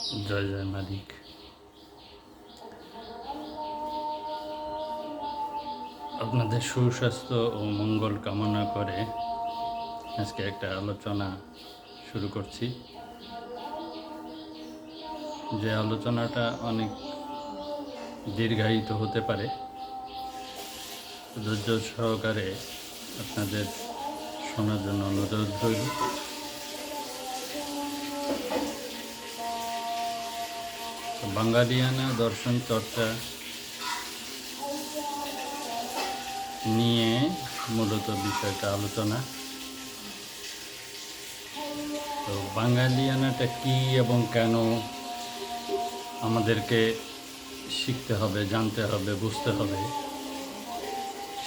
জয় জয় মালিক। আপনাদের সুস্বাস্থ্য ও মঙ্গল কামনা করে আজকে একটা আলোচনা শুরু করছি। যে আলোচনাটা অনেক দীর্ঘায়িত হতে পারে, ধৈর্য সহকারে আপনাদের শোনার জন্য অনুরোধ রইল। বাঙালিয়ানা দর্শন চর্চা নিয়ে মূলত বিষয়টা আলোচনা। তো বাঙালিয়ানাটা কী এবং কেন আমাদেরকে শিখতে হবে, জানতে হবে, বুঝতে হবে,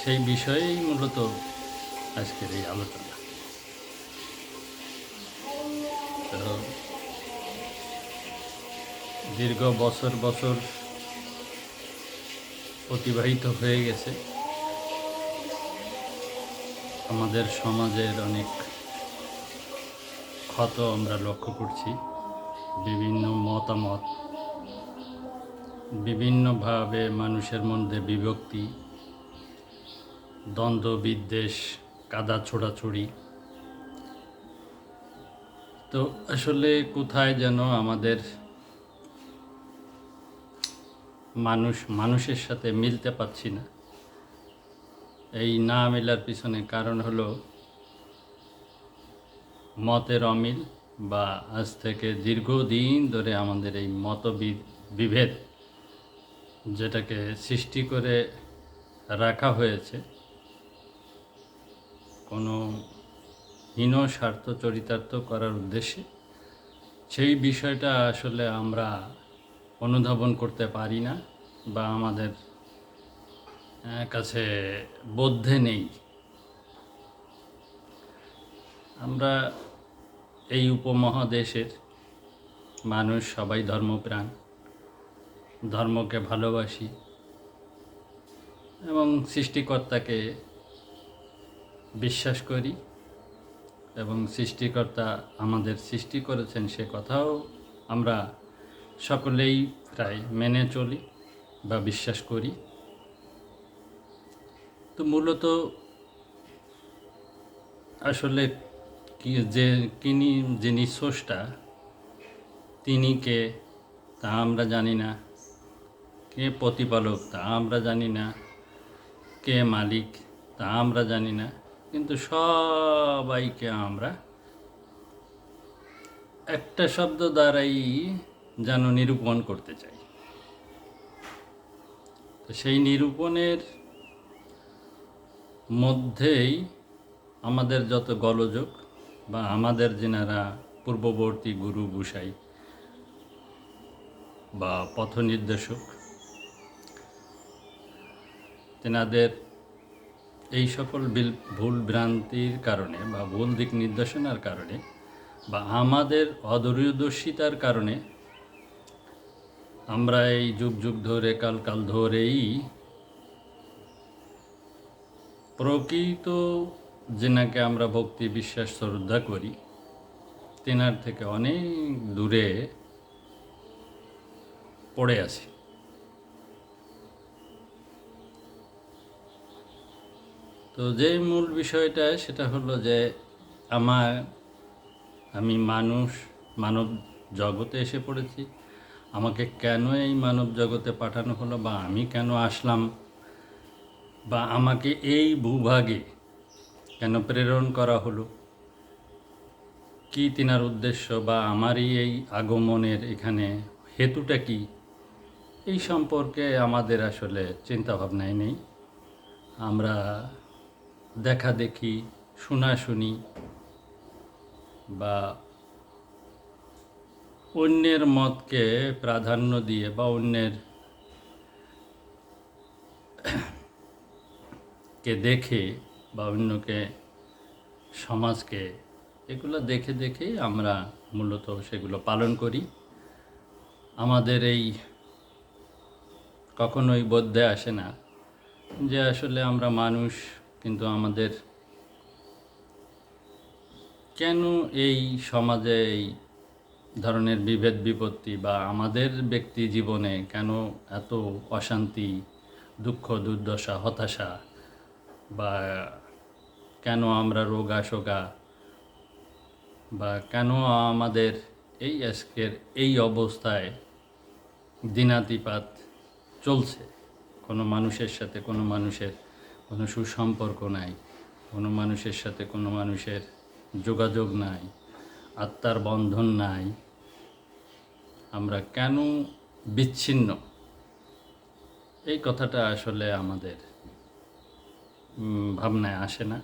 সেই বিষয়েই মূলত আজকের এই আলোচনা। তো দীর্ঘ বছর বছর অতিবাহিত হয়ে গেছে, আমাদের সমাজের অনেক ক্ষত আমরা লক্ষ্য করছি। বিভিন্ন মতামত, বিভিন্নভাবে মানুষের মধ্যে বিভক্তি, দ্বন্দ্ব, বিদ্বেষ, কাদা ছোড়াছুড়ি। তো আসলে কোথায় যেন আমাদের মানুষের সাথে মিলতে পারছি না। এই না মেলার পিছনে কারণ হলো মতের অমিল, বা আজ থেকে দীর্ঘদিন ধরে আমাদের এই বিভেদ যেটাকে সৃষ্টি করে রাখা হয়েছে কোনো হীন স্বার্থ চরিতার্থ করার উদ্দেশ্যে, সেই বিষয়টা আসলে আমরা অনুধাবন করতে পারি না, বা আমাদের কাছে বোধে নেই। আমরা এই উপমহাদেশের মানুষ সবাই ধর্মপ্রাণ, ধর্মকে ভালোবাসি এবং সৃষ্টিকর্তাকে বিশ্বাস করি, এবং সৃষ্টিকর্তা আমাদের সৃষ্টি করেছেন সে কথাও আমরা সকলেই প্রায় মেনে চলি বা বিশ্বাস করি। তো মূলত আসলে যিনি স্রষ্টা, তিনি কে তা আমরা জানি না, কে প্রতিপালক তা আমরা জানি না, কে মালিক তা আমরা জানি না, কিন্তু সবাইকে আমরা একটা শব্দ দ্বারাই যেন নিরূপণ করতে চাই। তো সেই নিরূপণের মধ্যেই আমাদের যত গোলযোগ, বা আমাদের যেনারা পূর্ববর্তী গুরু গোসাই বা পথ নির্দেশক, তেনাদের এই সকল ভুল ভ্রান্তির কারণে বা ভুল দিক নির্দেশনার কারণে, বা আমাদের অদূরদর্শিতার কারণে আমরা এই যুগ যুগ ধরে কাল ধরেই প্রকৃত যেনাকে আমরা ভক্তি বিশ্বাস শ্রদ্ধা করি, তেনার থেকে অনেক দূরে পড়ে আছি। তো যে মূল বিষয়টা সেটা হলো যে আমি মানব জগতে এসে পড়েছি। আমাকে কেন এই মানব জগতে পাঠানো হলো, বা আমি কেন আসলাম, বা আমাকে এই ভূভাগে কেন প্রেরণ করা হলো, কি তিনার উদ্দেশ্য, বা আমারই এই আগমনের এখানে হেতুটা কি, এই সম্পর্কে আমাদের আসলে চিন্তাভাবনাই নেই। আমরা দেখা দেখি, শোনাশুনি, বা অন্যের মতকে প্রাধান্য দিয়ে, বা অন্যের কে দেখে, বা অন্যকে সমাজকে, এগুলো দেখে দেখেই আমরা মূলত সেগুলো পালন করি। আমাদের এই কখনোই বোধে আসে না যে আসলে আমরা মানুষ, কিন্তু আমাদের কেন এই সমাজে এই ধরনের বিভেদ বিপত্তি বা আমাদের ব্যক্তি জীবনে কেন এত অশান্তি, দুঃখ, দুর্দশা, হতাশা, বা কেন আমরা রোগা শোগা, বা কেন আমাদের এই আজকের এই অবস্থায় দিনাতিপাত চলছে, কোনো মানুষের সাথে কোনো মানুষের কোনো সুসম্পর্ক নাই, কোনো মানুষের সাথে কোনো মানুষের যোগাযোগ নাই, আত্মার বন্ধন নাই, আমরা কেন বিচ্ছিন্ন, এই কথাটা আসলে আমাদের ভাবনায় আসে না,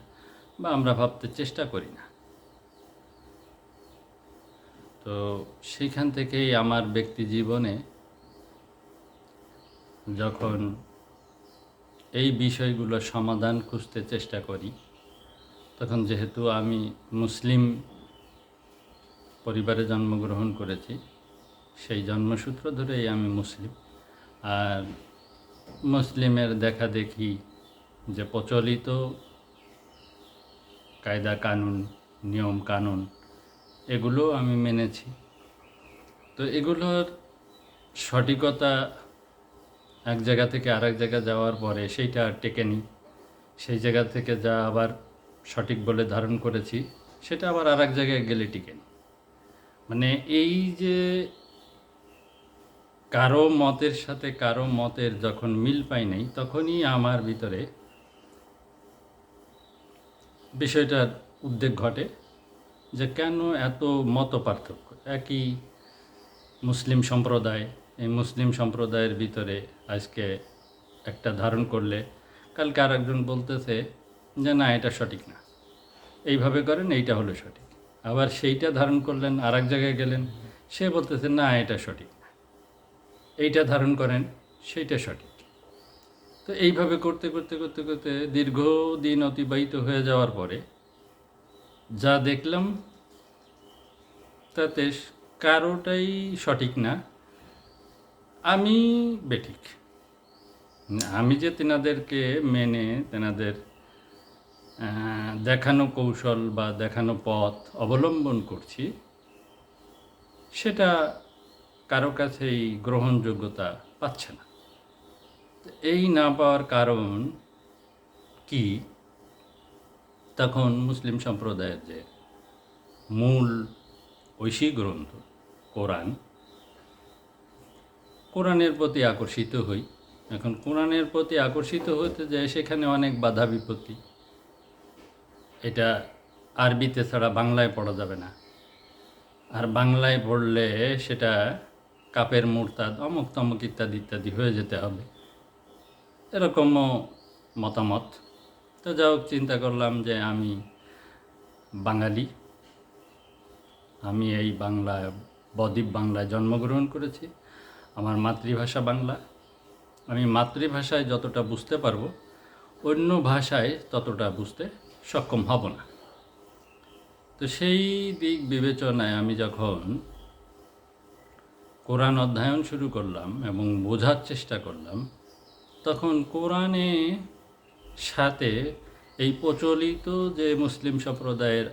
বা আমরা ভাবতে চেষ্টা করি না। তো সেইখান থেকেই আমার ব্যক্তি জীবনে যখন এই বিষয়গুলোর সমাধান খুঁজতে চেষ্টা করি, তখন যেহেতু আমি মুসলিম পরিবারে জন্মগ্রহণ করেছি, সেই জন্মসূত্র ধরেই আমি মুসলিম। আর মুসলিমের দেখা দেখি যে প্রচলিত কায়দা কানুন, নিয়ম কানুন, এগুলো আমি মেনেছি। তো এগুলোর সঠিকতা এক জায়গা থেকে আরেক জায়গা যাওয়ার পরে সেইটা আর টেকেনি, সেই জায়গা থেকে যা আবার সঠিক বলে ধারণ করেছি সেটা আবার আরেক জায়গায় গেলে টিকেনি। মানে এই যে কারো মতের সাথে কারো মতের যখন মিল পাই নাই, তখনই আমার ভিতরে বিষয়টার উদ্বেগ ঘটে যে কেন এত মত পার্থক্য। একই মুসলিম সম্প্রদায়, এই মুসলিম সম্প্রদায়ের ভিতরে আজকে একটা ধারণ করলে কালকে আর একজন বলতেছে যে না, এটা সঠিক না, এইভাবে করেন, এইটা হলো সঠিক। আবার সেইটা ধারণ করলেন, আর এক জায়গায় গেলেন, সে বলতেছে না, এটা সঠিক না, এইটা ধারণ করেন, সেইটা সঠিক। তো এইভাবে করতে করতে করতে করতে দীর্ঘদিন অতিবাহিত হয়ে যাওয়ার পরে যা দেখলাম, তাতে কারোটাই সঠিক না, আমি বেঠিক। আমি যে তেনাদেরকে মেনে তেনাদের দেখানো কৌশল বা দেখানো পথ অবলম্বন করছি, সেটা কারো কাছেই গ্রহণযোগ্যতা পাচ্ছে না। এই না পাওয়ার কারণ কি? তখন মুসলিম সম্প্রদায়ের যে মূল ঐশী গ্রন্থ কোরআনের প্রতি আকর্ষিত হই। এখন কোরআনের প্রতি আকর্ষিত হতে যায় সেখানে অনেক বাধা বিপত্তি। এটা আরবিতে ছাড়া বাংলায় পড়া যাবে না, আর বাংলায় পড়লে সেটা কাপের মুরতাদ, অমুক তমুক ইত্যাদি ইত্যাদি হয়ে যেতে হবে, এরকমও মতামত। তো যাই হোক, চিন্তা করলাম যে আমি বাঙালি, আমি এই বদ্বীপ বাংলায় জন্মগ্রহণ করেছি, আমার মাতৃভাষা বাংলা, আমি মাতৃভাষায় যতটা বুঝতে পারবো অন্য ভাষায় ততটা বুঝতে সক্ষম হব না। তো সেই দিক বিবেচনায় আমি যখন কোরআন অধ্যয়ন শুরু করলাম এবং বোঝার চেষ্টা করলাম, তখন কোরআনে সাথে এই প্রচলিত যে মুসলিম সম্প্রদায়ের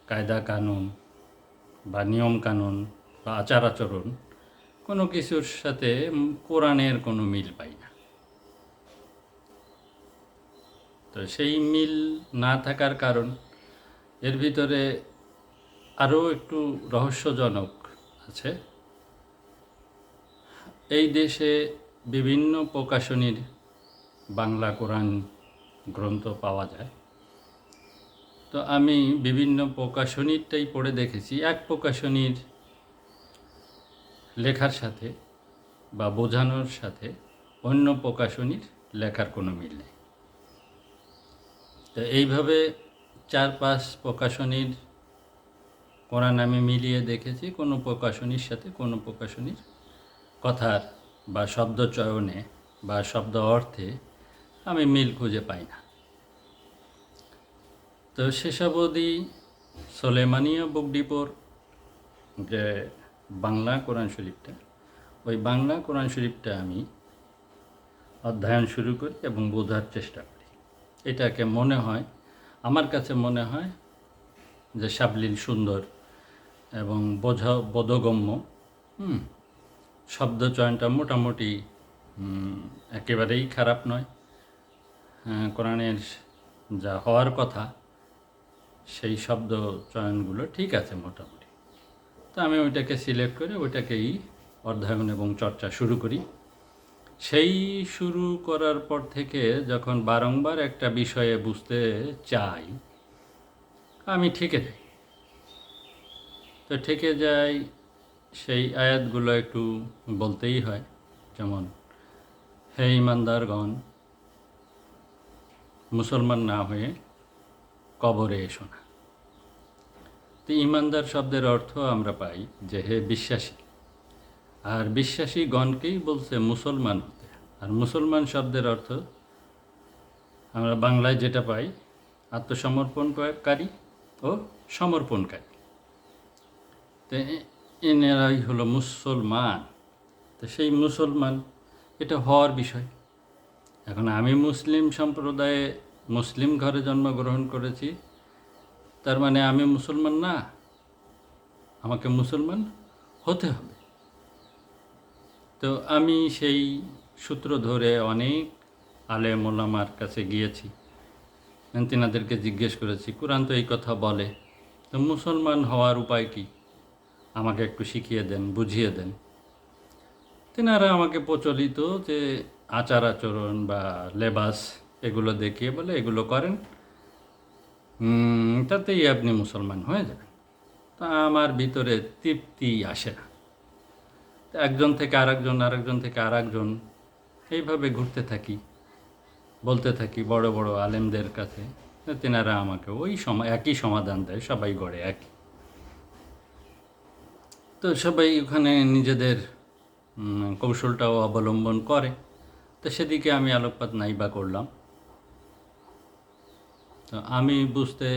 কায়দা কানুন বা নিয়ম কানুন বা আচার আচরণ, কোনো কিছুর সাথে কোরআনের কোনো মিল পাই না। তো সেই মিল না থাকার কারণ, এর ভিতরে আরও একটু রহস্যজনক আছে। এই দেশে বিভিন্ন প্রকাশনীর বাংলা কোরআন গ্রন্থ পাওয়া যায়। তো আমি বিভিন্ন প্রকাশনীরটাই পড়ে দেখেছি, এক প্রকাশনীর লেখার সাথে বা বোঝানোর সাথে অন্য প্রকাশনীর লেখার কোনো মিল নেই। তো এইভাবে 4-5 প্রকাশনীর কোরআন আমি মিলিয়ে দেখেছি, কোনো প্রকাশনীর সাথে কোনো প্রকাশনীর কথার বা শব্দ চয়নে বা শব্দ অর্থে আমি মিল খুঁজে পাই না। তো সেসব অবধি সোলেমানিয়া বুক ডিপোর যে বাংলা কোরআন শরীফটা, ওই বাংলা কোরআন শরীফটা আমি অধ্যয়ন শুরু করি এবং বোঝার চেষ্টা করি। এটাকে মনে হয়, আমার কাছে মনে হয় যে সাবলীল সুন্দর এবং বোধগম্য। হুম, শব্দচয়নটা মোটামুটি একেবারেই খারাপ নয়। কোরআনের যা হওয়ার কথা সেই শব্দ চয়নগুলো ঠিক আছে মোটামুটি। তো আমি ওইটাকে সিলেক্ট করে ওইটাকেই অধ্যয়ন এবং চর্চা শুরু করি। সেই শুরু করার পর থেকে যখন বারংবার একটা বিষয়ে বুঝতে চাই, আমি ঠেকে যাই। তো ঠেকে যাই, সেই আয়াতগুলো একটু বলতেই হয়। যেমন, হে ইমানদারগণ, মুসলমান না হয়ে কবরে এসো না। তো ইমানদার শব্দের অর্থ আমরা পাই যে হে বিশ্বাসী, আর বিশ্বাসী গণকেই বলছে মুসলমান হতে। আর মুসলমান শব্দের অর্থ আমরা বাংলায় যেটা পাই, আত্মসমর্পণকারী ও সমর্পণকারী। তো এনারাই হলো মুসলমান। তো সেই মুসলমান, এটা হওয়ার বিষয়। এখন আমি মুসলিম সম্প্রদায়ে মুসলিম ঘরে জন্মগ্রহণ করেছি, তার মানে আমি মুসলমান না? আমাকে মুসলমান হতে হবে। তো আমি সেই সূত্র ধরে অনেক আলেম ওলামার কাছে গিয়েছি, তেনাদেরকে জিজ্ঞেস করেছি, কোরআন তো এই কথা বলে, তো মুসলমান হওয়ার উপায় কি, আমাকে একটু শিখিয়ে দেন, বুঝিয়ে দেন। তেনারা আমাকে প্রচলিত যে আচার আচরণ বা লেবাস এগুলো দেখিয়ে বলে এগুলো করেন, তাতেই আপনি মুসলমান হয়ে যাবেন। তা আমার ভিতরে তৃপ্তি আসে না। একজন থেকে আরেকজন, আরেকজন থেকে আরেকজন, এইভাবে ঘুরতে থাকি, বলতে থাকি বড় বড় আলেমদের কাছে। তেনারা আমাকে ওই একই সমাধান দেয়, সবাই গড়ে একই। তো সবাই ওখানে নিজেদের কৌশলটাও অবলম্বন করে। তো সেদিকে আমি আলোকপাত নাই বা করলাম। তো আমি বুঝতে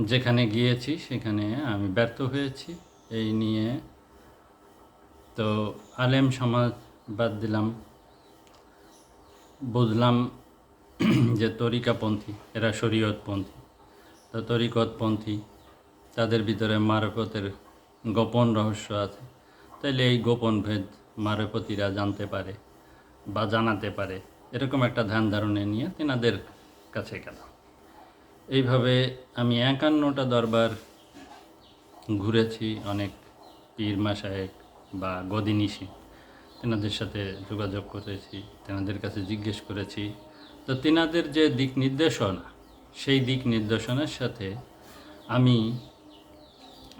যেখানে গিয়েছি সেখানে আমি ব্যর্থ হয়েছি এই নিয়ে। তো আলেম সমাজ বাদ দিলাম, বুঝলাম যে তরিকাপন্থী, এরা শরীয়তপন্থী। তো তরিকতপন্থী, তাদের ভিতরে মারফতের গোপন রহস্য আছে। তাইলে এই গোপন ভেদ মারফতিরা জানতে পারে বা জানাতে পারে, এরকম একটা ধ্যান ধারণে নিয়ে তেনাদের কাছে গেলাম। এইভাবে আমি 51টা দরবার ঘুরেছি, অনেক পীর মাশায়েখ বা গদিনিশি, তেনাদের সাথে যোগাযোগ করেছি, তেনাদের কাছে জিজ্ঞেস করেছি। তো তেনাদের যে দিক নির্দেশনা, সেই দিক নির্দেশনার সাথে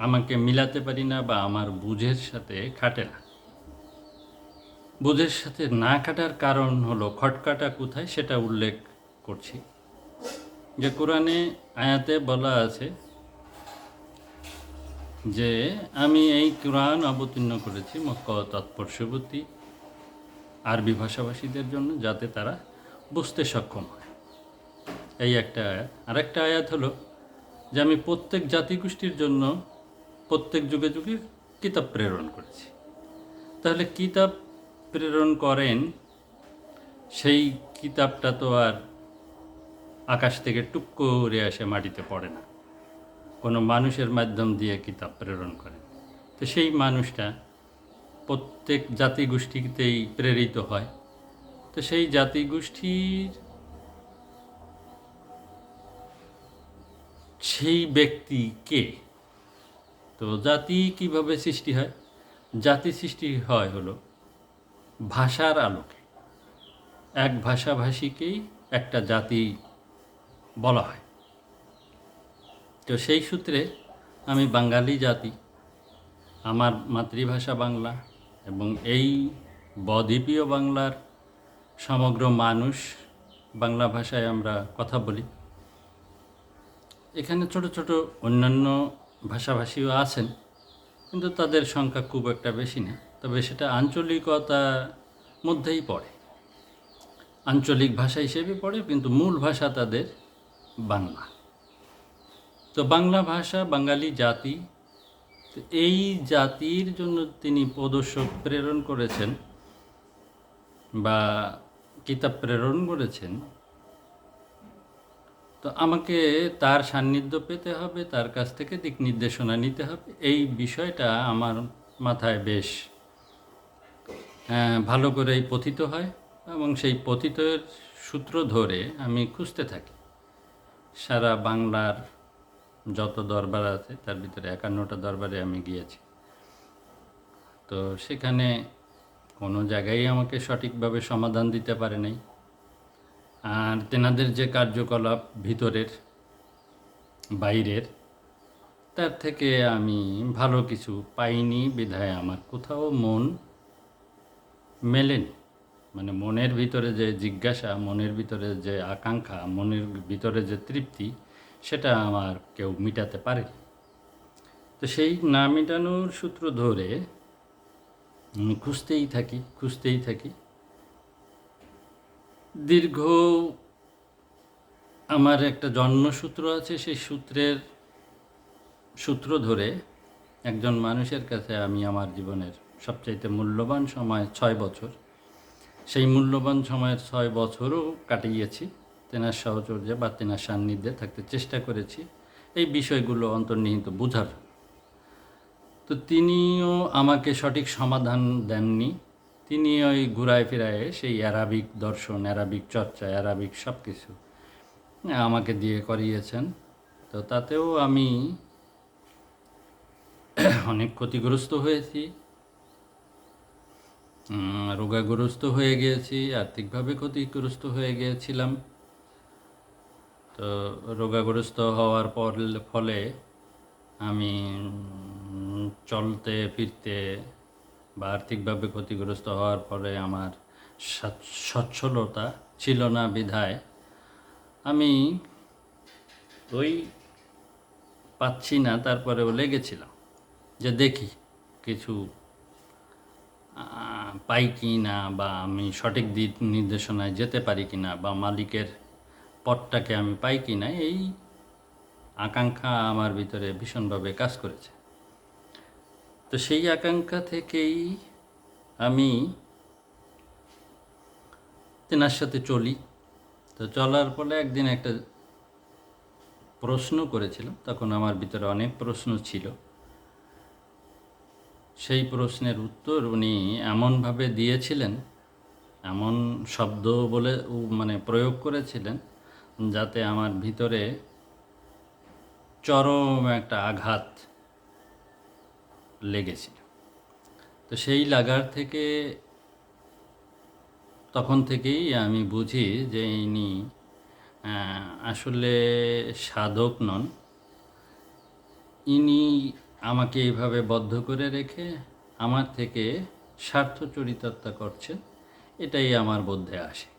আমাকে মিলাতে পারি না, বা আমার বুঝের সাথে খাটে না। বুঝের সাথে না খাটার কারণ হলো খটকাটা কোথায়, সেটা উল্লেখ করছি। যে কোরআনে আয়াতে বলা আছে যে আমি এই কোরআন অবতীর্ণ করেছি মক্কা ও তৎপর্শ্ববর্তী আরবি ভাষাভাষীদের জন্য, যাতে তারা বুঝতে সক্ষম হয়। এই একটা আয়াত। আরেকটা আয়াত হলো যে আমি প্রত্যেক জাতিগোষ্ঠীর জন্য প্রত্যেক যুগে যুগে কিতাব প্রেরণ করেছি। তাহলে কিতাব প্রেরণ করেন, সেই কিতাবটা তো আর আকাশ থেকে টুক করে এসে মাটিতে পড়ে না, কোনো মানুষের মাধ্যম দিয়ে কিতাব প্রেরণ করেন। তো সেই মানুষটা প্রত্যেক জাতিগোষ্ঠীতেই প্রেরিত হয়। তো সেই জাতিগোষ্ঠীর সেই ব্যক্তি কে? তো জাতি কিভাবে সৃষ্টি হয়? জাতি সৃষ্টি হয় হলো ভাষার আলোকে। এক ভাষাভাষীকেই একটা জাতি বলা হয়। তো সেই সূত্রে আমি বাঙালি জাতি, আমার মাতৃভাষা বাংলা, এবং এই বদ্বীপীয় বাংলার সমগ্র মানুষ বাংলা ভাষায় আমরা কথা বলি। এখানে ছোট ছোট অন্যান্য ভাষাভাষীও আছেন, কিন্তু তাদের সংখ্যা খুব একটা বেশি না। তবে সেটা আঞ্চলিকতার মধ্যেই পড়ে, আঞ্চলিক ভাষা হিসেবে পড়ে, কিন্তু মূল ভাষা তাদের বাংলা। তো বাংলা ভাষা, বাঙালি জাতি, তো এই জাতির জন্য তিনি প্রদর্শক প্রেরণ করেছেন বা কিতাব প্রেরণ করেছেন। তো আমাকে তার সান্নিধ্য পেতে হবে, তার কাছ থেকে দিক নির্দেশনা নিতে হবে। এই বিষয়টা আমার মাথায় বেশ ভালো করেই পথিত হয় এবং সেই পথিতের সূত্র ধরে আমি খুঁজতে থাকি। সারা বাংলার যত দরবার আছে তার ভিতরে 51টা দরবারে আমি গিয়েছি। তো সেখানে কোনো জায়গায় আমাকে সঠিকভাবে সমাধান দিতে পারে নাই। আর তেনাদের যে কার্যকলাপ ভিতরের বাইরের, তার থেকে আমি ভালো কিছু পাইনি বিধায় আমার কোথাও মন মেলেনি। মানে মনের ভিতরে যে জিজ্ঞাসা, মনের ভিতরে যে আকাঙ্ক্ষা, মনের ভিতরে যে তৃপ্তি, সেটা আমার কেউ মিটাতে পারেনি। তো সেই না মেটানোর সূত্র ধরে আমি খুঁজতেই থাকি। দীর্ঘ আমার একটা জন্মসূত্র আছে, সেই সূত্র ধরে একজন মানুষের কাছে আমি আমার জীবনের সবচাইতে মূল্যবান সময় 6 বছর, সেই মূল্যবান সময়ের 6 বছরও কাটিয়েছি তেনার সাহচর্যে বা তেনার সান্নিধ্যে থাকতে চেষ্টা করেছি এই বিষয়গুলো অন্তর্নিহিত বোঝার। তো তিনিও আমাকে সঠিক সমাধান দেননি। তিনি ওই ঘুরায় ফিরায় সেই অ্যারাবিক দর্শন, অ্যারাবিক চর্চা, অ্যারাবিক সব কিছু আমাকে দিয়ে করিয়েছেন। তো তাতেও আমি অনেক ক্ষতিগ্রস্ত হয়েছি, রোগাগ্রস্ত হয়ে গিয়েছি, আর্থিকভাবে ক্ষতিগ্রস্ত হয়ে গিয়েছিলাম। তো রোগাগ্রস্ত হওয়ার ফলে আমি চলতে ফিরতে বা আর্থিকভাবে ক্ষতিগ্রস্ত হওয়ার ফলে আমার সচ্ছলতা ছিল না বিধায় আমি ওই পাচ্ছি না, তারপরেও লেগেছিলাম যে দেখি কিছু পাই কি না, বা আমি সঠিক দিক নির্দেশনায় যেতে পারি কি না, বা মালিকের পথটাকে আমি পাই কি না। এই আকাঙ্ক্ষা আমার ভিতরে ভীষণভাবে কাজ করেছে। তো সেই আকাঙ্ক্ষা থেকেই আমি তেনার সাথে চলি। তো চলার ফলে একদিন একটা প্রশ্ন করেছিলাম, তখন আমার ভিতরে অনেক প্রশ্ন ছিল। সেই প্রশ্নের উত্তর উনি এমনভাবে দিয়েছিলেন, এমন শব্দ বলে মানে প্রয়োগ করেছিলেন, যাতে আমার ভিতরে চরম একটা আঘাত লেগেছিল। তো সেই লাগার থেকে তখন থেকেই আমি বুঝি যে ইনি আসলে সাধক নন। ইনি আমাকে এইভাবে বদ্ধ করে রেখে আমার থেকে স্বার্থ চরিতার্থ করছেন, এটাই আমার বোধে আসে।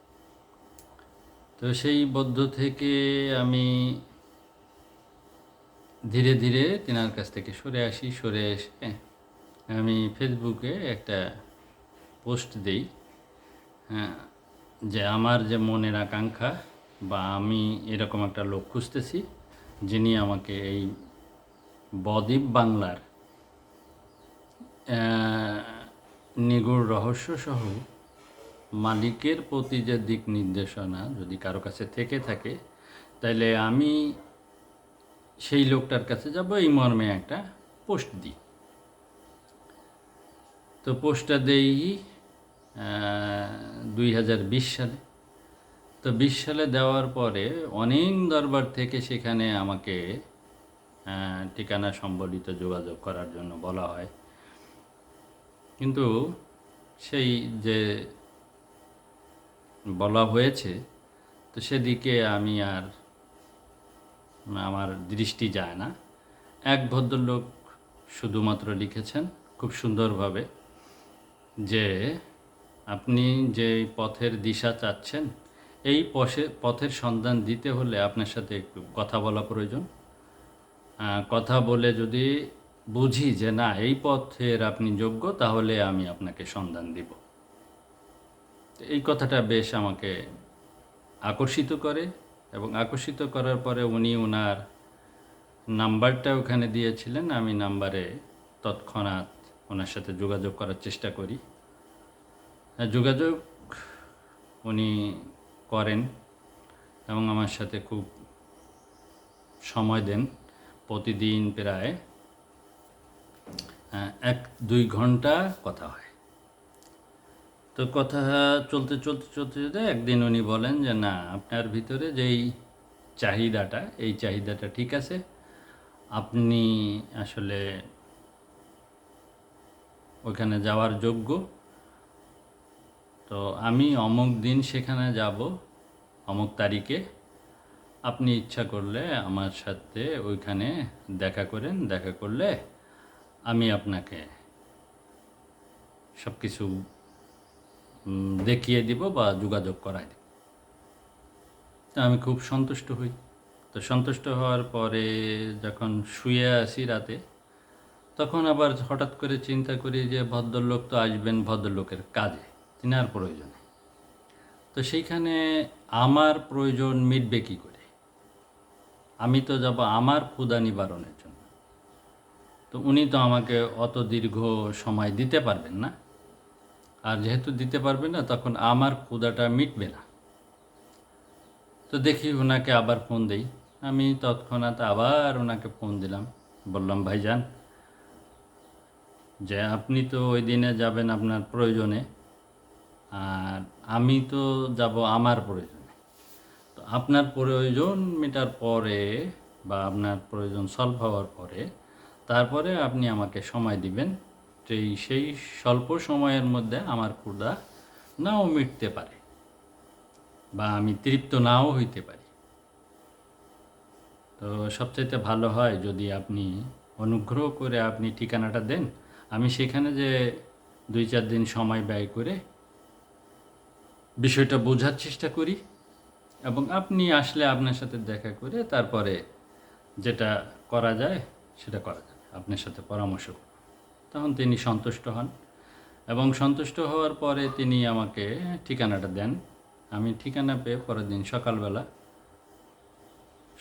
তো সেই বদ্ধ থেকে আমি ধীরে ধীরে তেনার কাছ থেকে সরে এসে আমি ফেসবুকে একটা পোস্ট দিই, যে আমার যে মনের আকাঙ্ক্ষা, বা আমি এরকম একটা লোক খুঁজতেছি যিনি আমাকে এই বদ্বীপ বাংলার নিগূঢ় রহস্যসহ মালিকের প্রতি যে দিক নির্দেশনা যদি কারো কাছে থেকে থাকে, তাইলে আমি সেই লোকটার কাছে যাব, এই মর্মে একটা পোস্ট দিই। তো পোস্টটা দেই 2020 সালে। তো 20 সালে দেওয়ার পরে অনেক দরবার থেকে সেখানে আমাকে ঠিকানা সম্বলিত যোগাযোগ করার জন্য বলা হয়, কিন্তু সেই যে বলা হয়েছে তো সেদিকে আমি আর আমার দৃষ্টি যায় না। এক ভদ্রলোক শুধুমাত্র লিখেছেন খুব সুন্দরভাবে যে আপনি যে পথের দিশা চাচ্ছেন, এই পথের সন্ধান দিতে হলে আপনার সাথে একটু কথা বলা প্রয়োজন। কথা বলে যদি বুঝি যে না এই পথের আপনি যোগ্য, তাহলে আমি আপনাকে সন্ধান দিব। এই কথাটা বেশ আমাকে আকর্ষিত করে, এবং আকর্ষিত করার পরে উনি ওনার নাম্বারটা ওখানে দিয়েছিলেন। আমি নাম্বারে তৎক্ষণাৎ ওনার সাথে যোগাযোগ করার চেষ্টা করি। যোগাযোগ উনি করেন এবং আমার সাথে খুব সময় দেন। প্রতিদিন প্রায় 1-2 ঘন্টা কথা হয়। তো কথা চলতে চলতে চলতে চলতে একদিন উনি বলেন যে না, আপনার ভিতরে যেই চাহিদাটা, এই চাহিদাটা ঠিক আছে, আপনি আসলে ওইখানে যাওয়ার যোগ্য। তো আমি অমুক দিন সেখানে যাব, অমুক তারিখে। আপনি ইচ্ছা করলে আমার সাথে ওইখানে দেখা করেন, দেখা করলে আমি আপনাকে সব কিছু দেখিয়ে দিব বা যোগাযোগ করাই দেব। তো আমি খুব সন্তুষ্ট হই। তো সন্তুষ্ট হওয়ার পরে যখন শুয়ে আসি রাতে, তখন আবার হঠাৎ করে চিন্তা করি যে ভদ্রলোক তো আসবেন ভদ্রলোকের কাজে, তিনার প্রয়োজনে। তো সেইখানে আমার প্রয়োজন মিটবে কী করে? আমি তো যাব আমার ক্ষুধা নিবারণের জন্য। তো উনি তো আমাকে অত দীর্ঘ সময় দিতে পারবেন না। আর যেহেতু দিতে পারবে না, তখন আমার ক্ষুধাটা মিটবে না। তো দেখি ওনাকে আবার ফোন দেই। আমি তৎক্ষণাৎ আবার ওনাকে ফোন দিলাম। বললাম, ভাইজান, যে আপনি তো ওই দিনে যাবেন আপনার প্রয়োজনে, আর আমি তো যাব আমার প্রয়োজনে। তো আপনার প্রয়োজন মেটার পরে বা আপনার প্রয়োজন সলভ হওয়ার পরে তারপরে আপনি আমাকে সময় দিবেন। সেই স্বল্প সময়ের মধ্যে আমার ক্ষুধা নাও মিটতে পারে বা আমি তৃপ্ত নাও হইতে পারি। তো সবচাইতে ভালো হয় যদি আপনি অনুগ্রহ করে আপনি ঠিকানাটা দেন। আমি সেখানে যে 2-4 দিন সময় ব্যয় করে বিষয়টা বোঝার চেষ্টা করি, এবং আপনি আসলে আপনার সাথে দেখা করে তারপরে যেটা করা যায় সেটা করা যাবে, আপনার সাথে পরামর্শ করব। তখন তিনি সন্তুষ্ট হন, এবং সন্তুষ্ট হওয়ার পরে তিনি আমাকে ঠিকানাটা দেন। আমি ঠিকানা পেয়ে পরের দিন সকালবেলা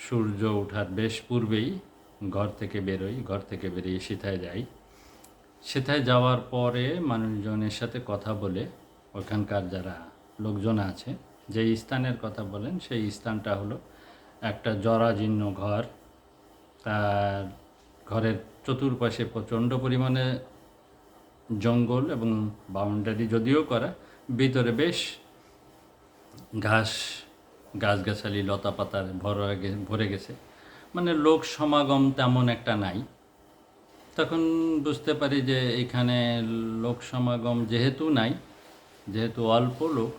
সূর্য ওঠার বেশ পূর্বেই ঘর থেকে বেরোই। ঘর থেকে বেরিয়ে সেথায় যাই। সেথায় যাওয়ার পরে মানুষজনের সাথে কথা বলে, ওখানকার যারা লোকজন আছে, যেই স্থানের কথা বলেন সেই স্থানটা হলো একটা জরাজীর্ণ ঘর। তার ঘরের চতুর্পাশে প্রচণ্ড পরিমাণে জঙ্গল, এবং বাউন্ডারি যদিও করা, ভিতরে বেশ গাছগাছালি লতা পাতার ভরে গেছে। মানে লোক সমাগম তেমন একটা নাই। তখন বুঝতে পারি যে এখানে লোক সমাগম যেহেতু নাই, যেহেতু অল্প লোক,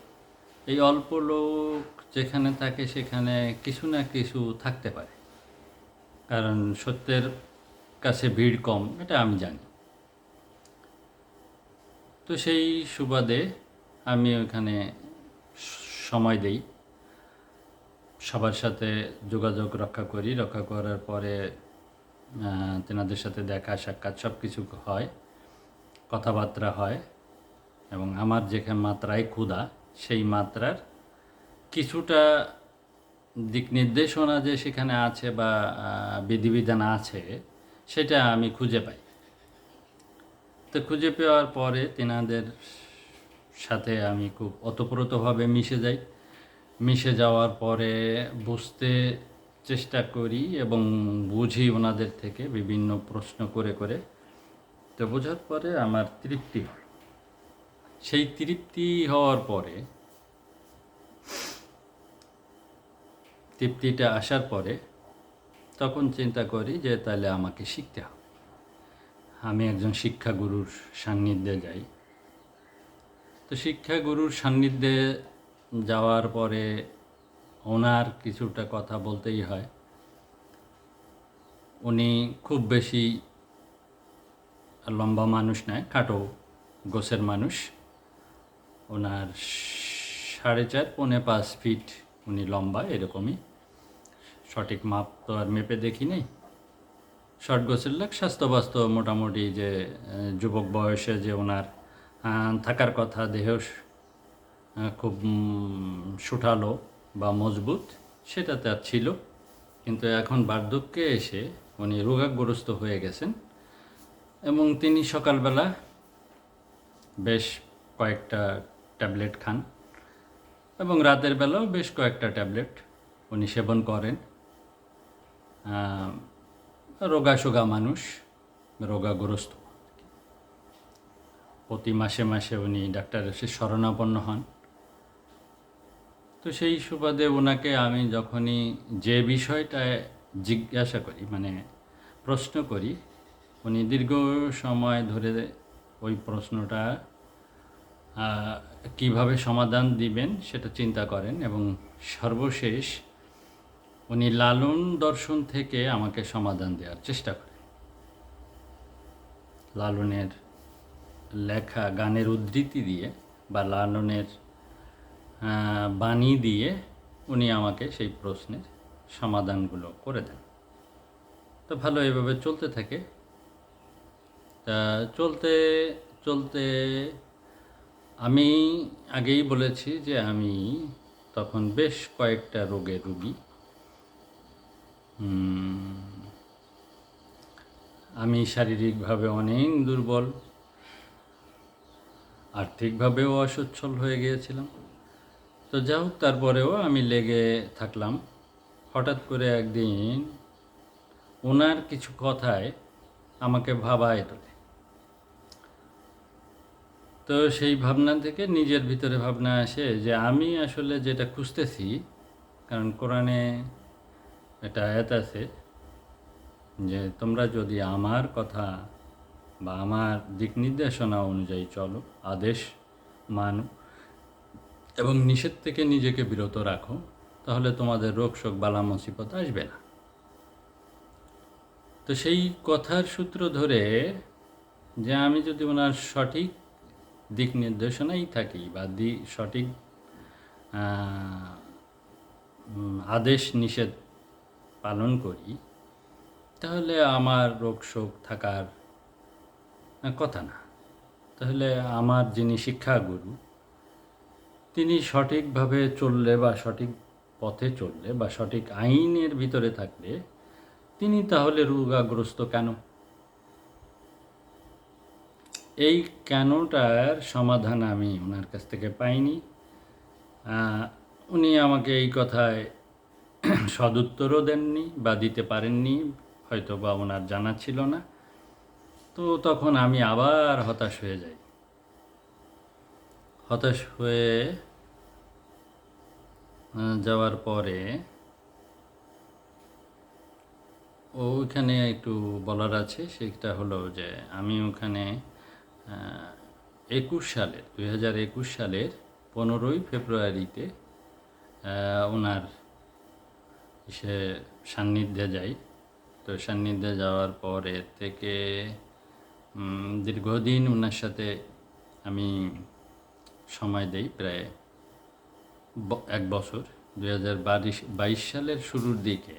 এই অল্প লোক যেখানে থাকে সেখানে কিছু না কিছু থাকতে পারে, কারণ সত্যের কাছে ভিড় কম, এটা আমি জানি। তো সেই সুবাদে আমি ওখানে সময় দেই, সবার সাথে যোগাযোগ রক্ষা করি। রক্ষা করার পরে তেনাদের সাথে দেখা সাক্ষাৎ সব কিছু হয়, কথাবার্তা হয়, এবং আমার যেখানে মাত্রায় ক্ষুধা, সেই মাত্রার কিছুটা দিক নির্দেশনা যে সেখানে আছে বা বিধিবিধান আছে, সেটা আমি খুঁজে পাই। তো খুঁজে পাওয়ার পরে তেনাদের সাথে আমি খুব ওতপ্রোতভাবে মিশে যাই। মিশে যাওয়ার পরে বুঝতে চেষ্টা করি এবং বুঝি ওনাদের থেকে বিভিন্ন প্রশ্ন করে করে। তো বোঝার পরে আমার তৃপ্তি হল। সেই তৃপ্তি হওয়ার পরে, তৃপ্তিটা আসার পরে তখন চিন্তা করি যে তাহলে আমাকে শিখতে হবে। আমি একজন শিক্ষাগুরুর সান্নিধ্যে যাই। তো শিক্ষাগুরুর সান্নিধ্যে যাওয়ার পরে ওনার কিছুটা কথা বলতেই হয়। উনি খুব বেশি লম্বা মানুষ নয়, খাটো গোছের মানুষ। ওনার 4.5-5 ফিট উনি লম্বা, এরকমই। সঠিক মাপ তো আর মেপে দেখি নেই। শর্ট গোছের লোক, স্বাস্থ্যবাস্থ্য মোটামুটি, যে যুবক বয়সে যে ওনার থাকার কথা, দেহ খুব সুঠালো বা মজবুত, সেটা তার ছিল। কিন্তু এখন বার্ধক্যে এসে উনি রোগাগ্রস্ত হয়ে গেছেন, এবং তিনি সকালবেলা বেশ কয়েকটা ট্যাবলেট খান, এবং রাতের বেলাও বেশ কয়েকটা ট্যাবলেট উনি সেবন করেন। আহ, রোগাশোগা মানুষ, রোগাগ্রস্ত। প্রতি মাসে মাসে উনি ডাক্তারের কাছে শরণাপন্ন হন। তো সেই সুবাদে ওনাকে আমি যখনই যে বিষয়টা জিজ্ঞাসা করি, মানে প্রশ্ন করি, উনি দীর্ঘ সময় ধরে ওই প্রশ্নটা কিভাবে সমাধান দিবেন সেটা চিন্তা করেন, এবং সর্বশেষ উনি লালন দর্শন থেকে আমাকে সমাধান দেওয়ার চেষ্টা করেন। লালনের লেখা গানের উদ্ধৃতি দিয়ে বা লালনের বাণী দিয়ে উনি আমাকে সেই প্রশ্নের সমাধানগুলো করে দেন। তো ভালো এভাবে চলতে থাকে। তা চলতে চলতে আমি আগেই বলেছি যে আমি তখন বেশ কয়েকটা রোগের রুগী। আমি শারীরিকভাবে অনেক দুর্বল, আর্থিকভাবেও অসচ্ছল হয়ে গিয়েছিলাম। তো যা হোক, তারপরেও আমি লেগে থাকলাম। হঠাৎ করে একদিন ওনার কিছু কথায় আমাকে ভাবায় তোলে। তো সেই ভাবনা থেকে নিজের ভিতরে ভাবনা আসে যে আমি আসলে যেটা খুঁজতেছি, কারণ কোরআনে একটা আয়াত আছে যে তোমরা যদি আমার কথা বা আমার দিক নির্দেশনা অনুযায়ী চলো, আদেশ মানো এবং নিষেধ থেকে নিজেকে বিরত রাখো, তাহলে তোমাদের রোগ শোক বালা মুসিবত আসবে না। তো সেই কথার সূত্র ধরে যে আমি যদি ওনার সঠিক দিক নির্দেশনাই থাকি বা সঠিক আদেশ নিষেধ পালন করি, তাহলে আমার রোগ শোক থাকার কথা না। তাহলে আমার যিনি শিক্ষাগুরু, তিনি সঠিকভাবে চললে বা সঠিক পথে চললে বা সঠিক আইনের ভিতরে থাকলে তিনি তাহলে রোগাগ্রস্ত কেন? এই কেনটার সমাধান আমি ওনার কাছ থেকে পাইনি। উনি আমাকে এই কথায় সদুত্তরও দেননি বা দিতে পারেননি, হয়তো বা ওনার জানা ছিল না। তো তখন আমি আবার হতাশ হয়ে যাই। হতাশ হয়ে যাওয়ার পরে ওইখানে একটু বলার আছে, সেটা হলো যে আমি ওখানে 2021 সালের 15ই ফেব্রুয়ারিতে ওনার সে সান্নিধ্যে যাই। তো সান্নিধ্যে যাওয়ার পরে থেকে দীর্ঘদিন ওনার সাথে আমি সময় দেই, প্রায় 1 বছর। 2022 সালের শুরুর দিকে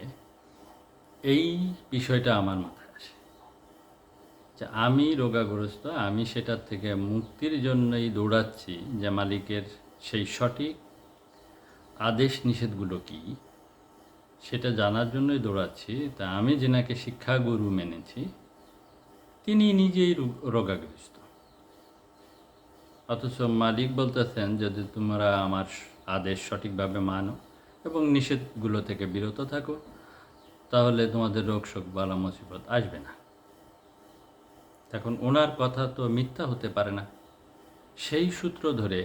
এই বিষয়টা আমার মাথায় আসে যে আমি রোগাগ্রস্ত, আমি সেটার থেকে মুক্তির জন্যই দৌড়াচ্ছি, যে মালিকের সেই সঠিক আদেশ নিষেধগুলো কী সেটা জানার জন্যই দৌড়াচ্ছি। তা আমি যেনাকে শিক্ষাগুরু মেনেছি, তিনি নিজেই রোগাগ্রস্ত, অথচ মালিক বলতেছেন যদি তোমরা আমার আদেশ সঠিকভাবে মানো এবং নিষেধগুলো থেকে বিরত থাকো, তাহলে তোমাদের রোগ শোক বালা মুসিবত আসবে না। এখন ওনার কথা তো মিথ্যা হতে পারে না। সেই সূত্র ধরে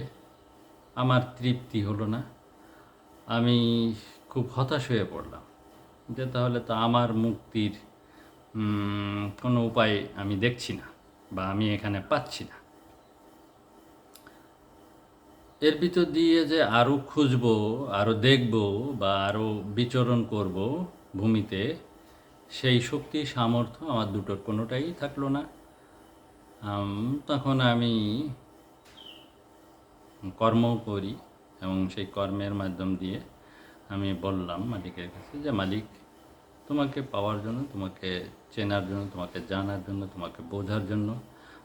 আমার তৃপ্তি হলো না। আমি খুব হতাশ হয়ে পড়লাম যে তাহলে তো আমার মুক্তির কোনো উপায় আমি দেখছি না বা আমি এখানে পাচ্ছি না। এর ভিতর দিয়ে যে আরও খুঁজবো, আরও দেখব বা আরও বিচরণ করব ভূমিতে, সেই শক্তি সামর্থ্য আমার দুটোর কোনোটাই থাকলো না। তখন আমি কর্ম করি এবং সেই কর্মের মাধ্যম দিয়ে আমি বললাম মালিকের কাছে যে মালিক, তোমাকে পাওয়ার জন্য, তোমাকে চেনার জন্য, তোমাকে জানার জন্য, তোমাকে বোঝার জন্য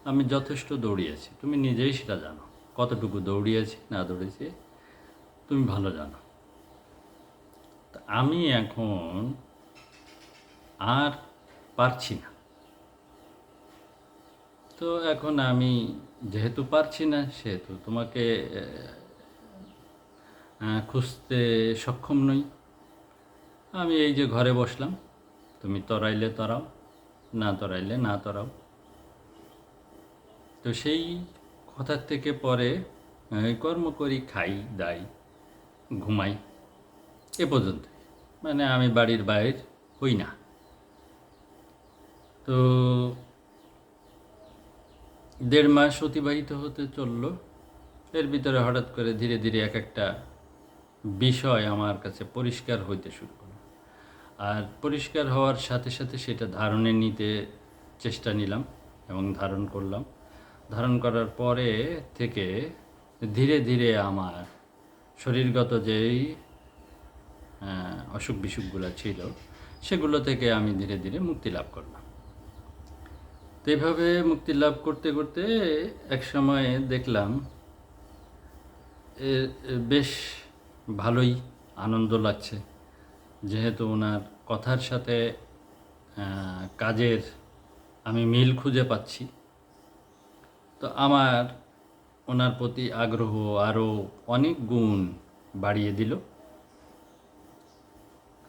আমি যথেষ্ট দৌড়িয়েছি। তুমি নিজেই সেটা জানো, কতটুকু দৌড়িয়েছি না দৌড়িয়েছি তুমি ভালো জানো। তা আমি এখন আর পারছি না। তো এখন আমি যেহেতু পারছি না, সেহেতু তোমাকে খুঁজতে সক্ষম নই। আমি এই যে ঘরে বসলাম, তুমি তরাইলে তরাও, না তরাইলে না তরাও। তো সেই কথার থেকে পরে কর্ম করি, খাই দাই, ঘুমাই, এ পর্যন্ত। মানে আমি বাড়ির বাইর হই না। তো 1.5 মাস অতিবাহিত হতে চললো। এর ভিতরে হঠাৎ করে ধীরে ধীরে এক একটা বিষয় আমার কাছে পরিষ্কার হইতে শুরু করলো। আর পরিষ্কার হওয়ার সাথে সাথে সেটা ধারণে নিতে চেষ্টা নিলাম এবং ধারণ করলাম। ধারণ করার পরে থেকে ধীরে ধীরে আমার শরীরগত যেই অসুখ বিসুখগুলো ছিল সেগুলো থেকে আমি ধীরে ধীরে মুক্তি লাভ করলাম। তো এইভাবে মুক্তি লাভ করতে করতে এক সময় দেখলাম বেশ ভালোই আনন্দ লাগছে, যেহেতু ওনার কথার সাথে কাজের আমি মিল খুঁজে পাচ্ছি। তো আমার ওনার প্রতি আগ্রহ আরও অনেক গুণ বাড়িয়ে দিল।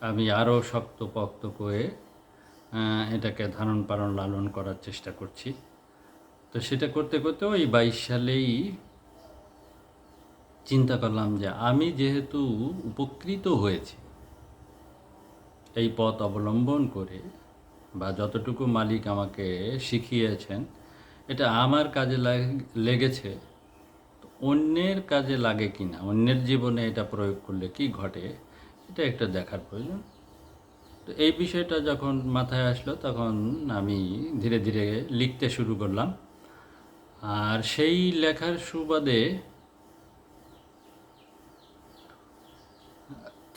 আমি আরও শক্তপোক্ত করে এটাকে ধারণ পালন লালন করার চেষ্টা করছি। তো সেটা করতে করতে ওই 22 সালেই চিন্তা করলাম যে আমি যেহেতু উপকৃত হয়েছি এই পথ অবলম্বন করে, বা যতটুকু মালিক আমাকে শিখিয়েছেন এটা আমার কাজে লেগেছে, তো অন্যের কাজে লাগে কি না, অন্যের জীবনে এটা প্রয়োগ করলে কি ঘটে, এটা একটা দেখার প্রয়োজন। তো এই বিষয়টা যখন মাথায় আসলো তখন আমি ধীরে ধীরে লিখতে শুরু করলাম। আর সেই লেখার সুবাদে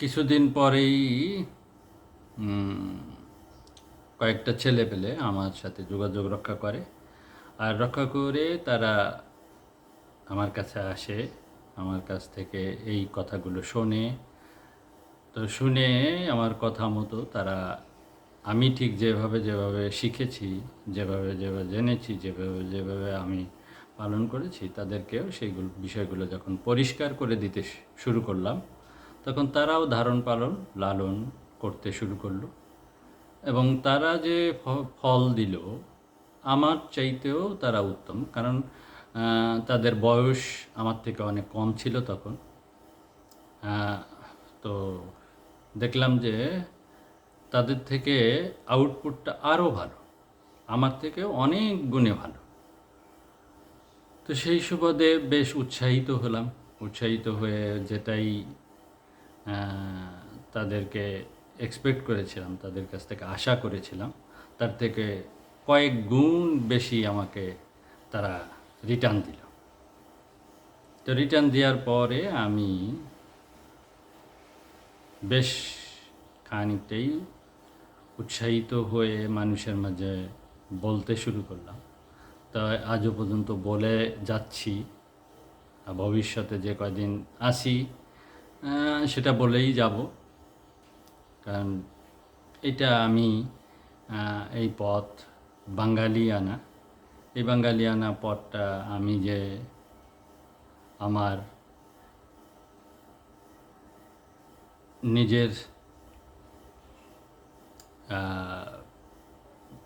কিছুদিন পরেই কয়েকটা ছেলে পেলে আমার সাথে যোগাযোগ রক্ষা করে, আর রক্ষা করে তারা আমার কাছে আসে, আমার কাছ থেকে এই কথাগুলো শোনে। তো শুনে আমার কথা মতো তারা, আমি ঠিক যেভাবে যেভাবে শিখেছি, যেভাবে যেভাবে জেনেছি, যেভাবে যেভাবে আমি পালন করেছি, তাদেরকেও সেইগুলো বিষয়গুলো যখন পরিষ্কার করে দিতে শুরু করলাম, তখন তারাও ধারণ পালন লালন করতে শুরু করলো। এবং তারা যে ফল দিল আমার চাইতেও তারা উত্তম, কারণ তাদের বয়স আমার থেকে অনেক কম ছিল তখন। তো দেখলাম যে তাদের থেকে আউটপুটটা আরও ভালো, আমার থেকে অনেক গুণে ভালো। তো সেই সুবাদে বেশ উৎসাহিত হলাম। উৎসাহিত হয়ে যেটাই তাদেরকে এক্সপেক্ট করেছিলাম, তাদের কাছ থেকে আশা করেছিলাম, তার থেকে কয়েক গুণ বেশি আমাকে তারা রিটার্ন দিল। তো রিটার্ন দেওয়ার পরে আমি বেশ খানিকটাই উৎসাহিত হয়ে মানুষের মাঝে বলতে শুরু করলাম। তা আজও পর্যন্ত বলে যাচ্ছি, ভবিষ্যতে যে কয়দিন আসি সেটা বলেই যাব। কারণ এটা আমি এই পথ বাঙালিয়ানা, এই বাঙালিয়ানা পথটা আমি যে আমার নিজের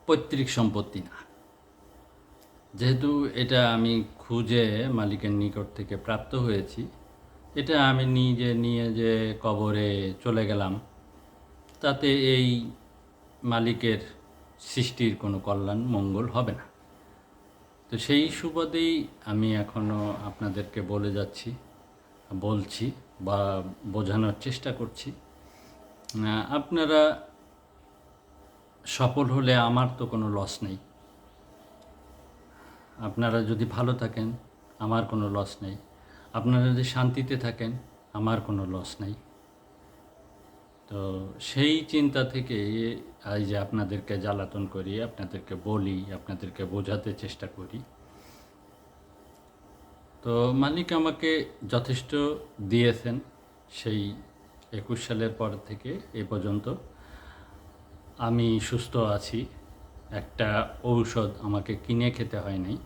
পৈতৃক সম্পত্তি না, যেহেতু এটা আমি খুঁজে মালিকের নিকট থেকে প্রাপ্ত হয়েছি, এটা আমি নিজে নিয়ে যে কবরে চলে গেলাম তাতে এই মালিকের সৃষ্টির কোনো কল্যাণ মঙ্গল হবে না। তো সেই সুবাদেই আমি এখনও আপনাদেরকে বলে যাচ্ছি, বলছি বা বোঝানোর চেষ্টা করছি। আপনারা সফল হলে আমার তো কোনো লস নেই, আপনারা যদি ভালো থাকেন আমার কোনো লস নেই, আপনারা যদি শান্তিতে থাকেন আমার কোনো লস নেই। তো সেই চিন্তা থেকে আজ যে আপনাদেরকে জ্বালাতন করি, আপনাদেরকে বলি, আপনাদেরকে বোঝাতে চেষ্টা করি। তো মালিক আমাকে যথেষ্ট দিয়েছেন সেই 21 সালের পর থেকে এ পর্যন্ত আমি সুস্থ আছি। একটা ঔষধ আমাকে কিনে খেতে হয় নাই,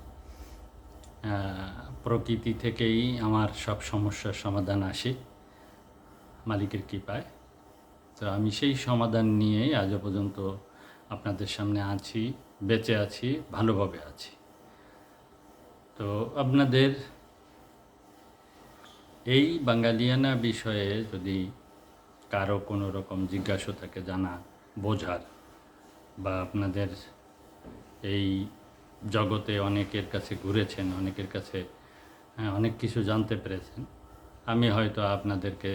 প্রকৃতি থেকেই আমার সব সমস্যার সমাধান আসে মালিকের কৃপায়। তো আমি সেই সমাধান নিয়েই আজও পর্যন্ত আপনাদের সামনে আছি, বেঁচে আছি, ভালোভাবে আছি। তো আপনাদের এই বাঙালিয়ানা বিষয়ে যদি কারো কোনো রকম জিজ্ঞাসা থাকে, জানা বোঝার, বা আপনাদের এই জগতে অনেকের কাছে ঘুরেছেন, অনেকের কাছে অনেক কিছু জানতে পেরেছেন, আমি হয়তো আপনাদেরকে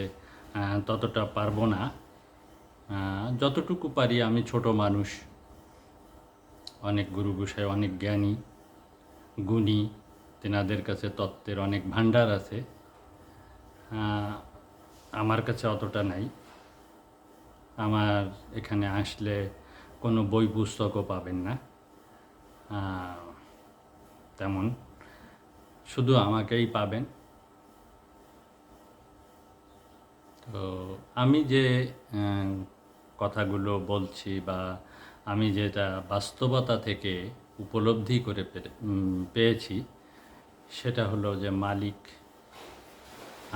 ততটা পারবো না। যতটুকু পারি, আমি ছোট মানুষ, অনেক গুরু গোসাই, অনেক জ্ঞানী গুণী, তেনাদের কাছে তত্ত্বের অনেক ভাণ্ডার আছে, আমার কাছে অতটা নাই। আমার এখানে আসলে কোনো বই পুস্তকও পাবেন না তেমন, শুধু আমাকেই পাবেন। তো আমি যে কথাগুলো বলছি, বা আমি যেটা বাস্তবতা থেকে উপলব্ধি করে পেয়েছি, সেটা হলো যে মালিক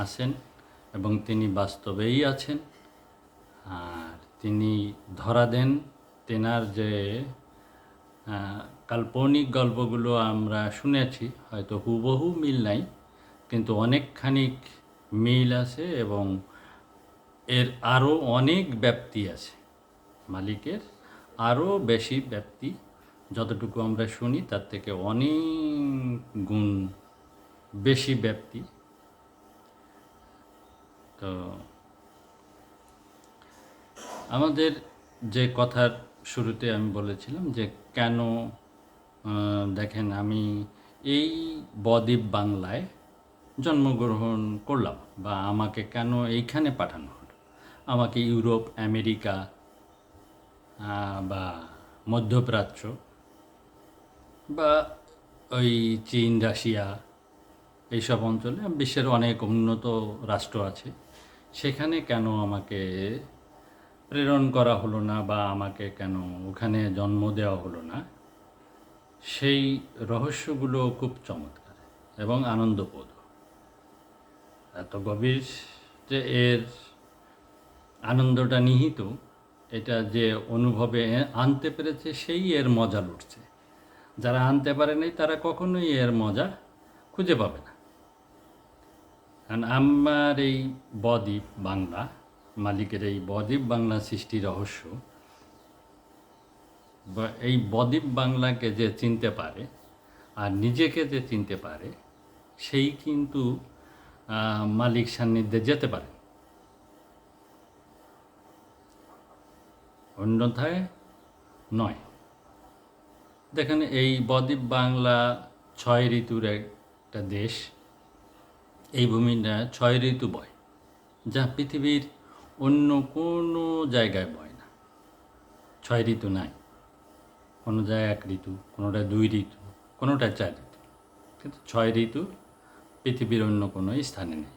আছেন এবং তিনি বাস্তবেই আছেন। আর তিনি ধরা দেন, তেনার যে কাল্পনিক গল্পগুলো আমরা শুনেছি, হয়তো হুবহু মিল নাই, কিন্তু অনেকখানিক মিল আছে, এবং এর আরও অনেক ব্যাপ্তি আছে। মালিকের আরও বেশি ব্যাপ্তি, যতটুকু আমরা শুনি তার থেকে অনেক গুণ বেশি ব্যাপ্তি। তো আমাদের যে কথার শুরুতে আমি বলেছিলাম যে কেন দেখেন, আমি এই বদ্বীপ বাংলায় জন্মগ্রহণ করলাম, বা আমাকে কেন এইখানে পাঠানো হলো। আমাকে ইউরোপ, আমেরিকা বা মধ্যপ্রাচ্য, বা ওই চীন, রাশিয়া, এইসব অঞ্চলে, বিশ্বের অনেক উন্নত রাষ্ট্র আছে, সেখানে কেন আমাকে প্রেরণ করা হলো না, বা আমাকে কেন ওখানে জন্ম দেওয়া হলো না, সেই রহস্যগুলো খুব চমৎকার এবং আনন্দপ্রদ। এত গভীর যে এর আনন্দটা নিহিত, এটা যে অনুভবে আনতে পেরেছে সেই এর মজা লুটছে। যারা আনতে পারে নাই তারা কখনোই এর মজা খুঁজে পাবে না। কারণ আমার এই বদ্বীপ বাংলা, মালিকের এই বদ্বীপ বাংলা সৃষ্টি রহস্য, বা এই বদ্বীপ বাংলাকে যে চিনতে পারে আর নিজেকে যে চিনতে পারে, সেই কিন্তু মালিক সান্নিধ্যে যেতে পারে, অন্যথায় নয়। দেখেন, এই বদ্বীপ বাংলা 6 ঋতুর একটা দেশ। এই ভূমিটা 6 ঋতু বয়, যা পৃথিবীর অন্য কোনো জায়গায় বয় না। 6 ঋতু নাই, কোনো জায়গায় 1 ঋতু, কোনোটায় 2 ঋতু, কোনোটায় 4 ঋতু, কিন্তু 6 ঋতু পৃথিবীর অন্য কোনো স্থানে নেই।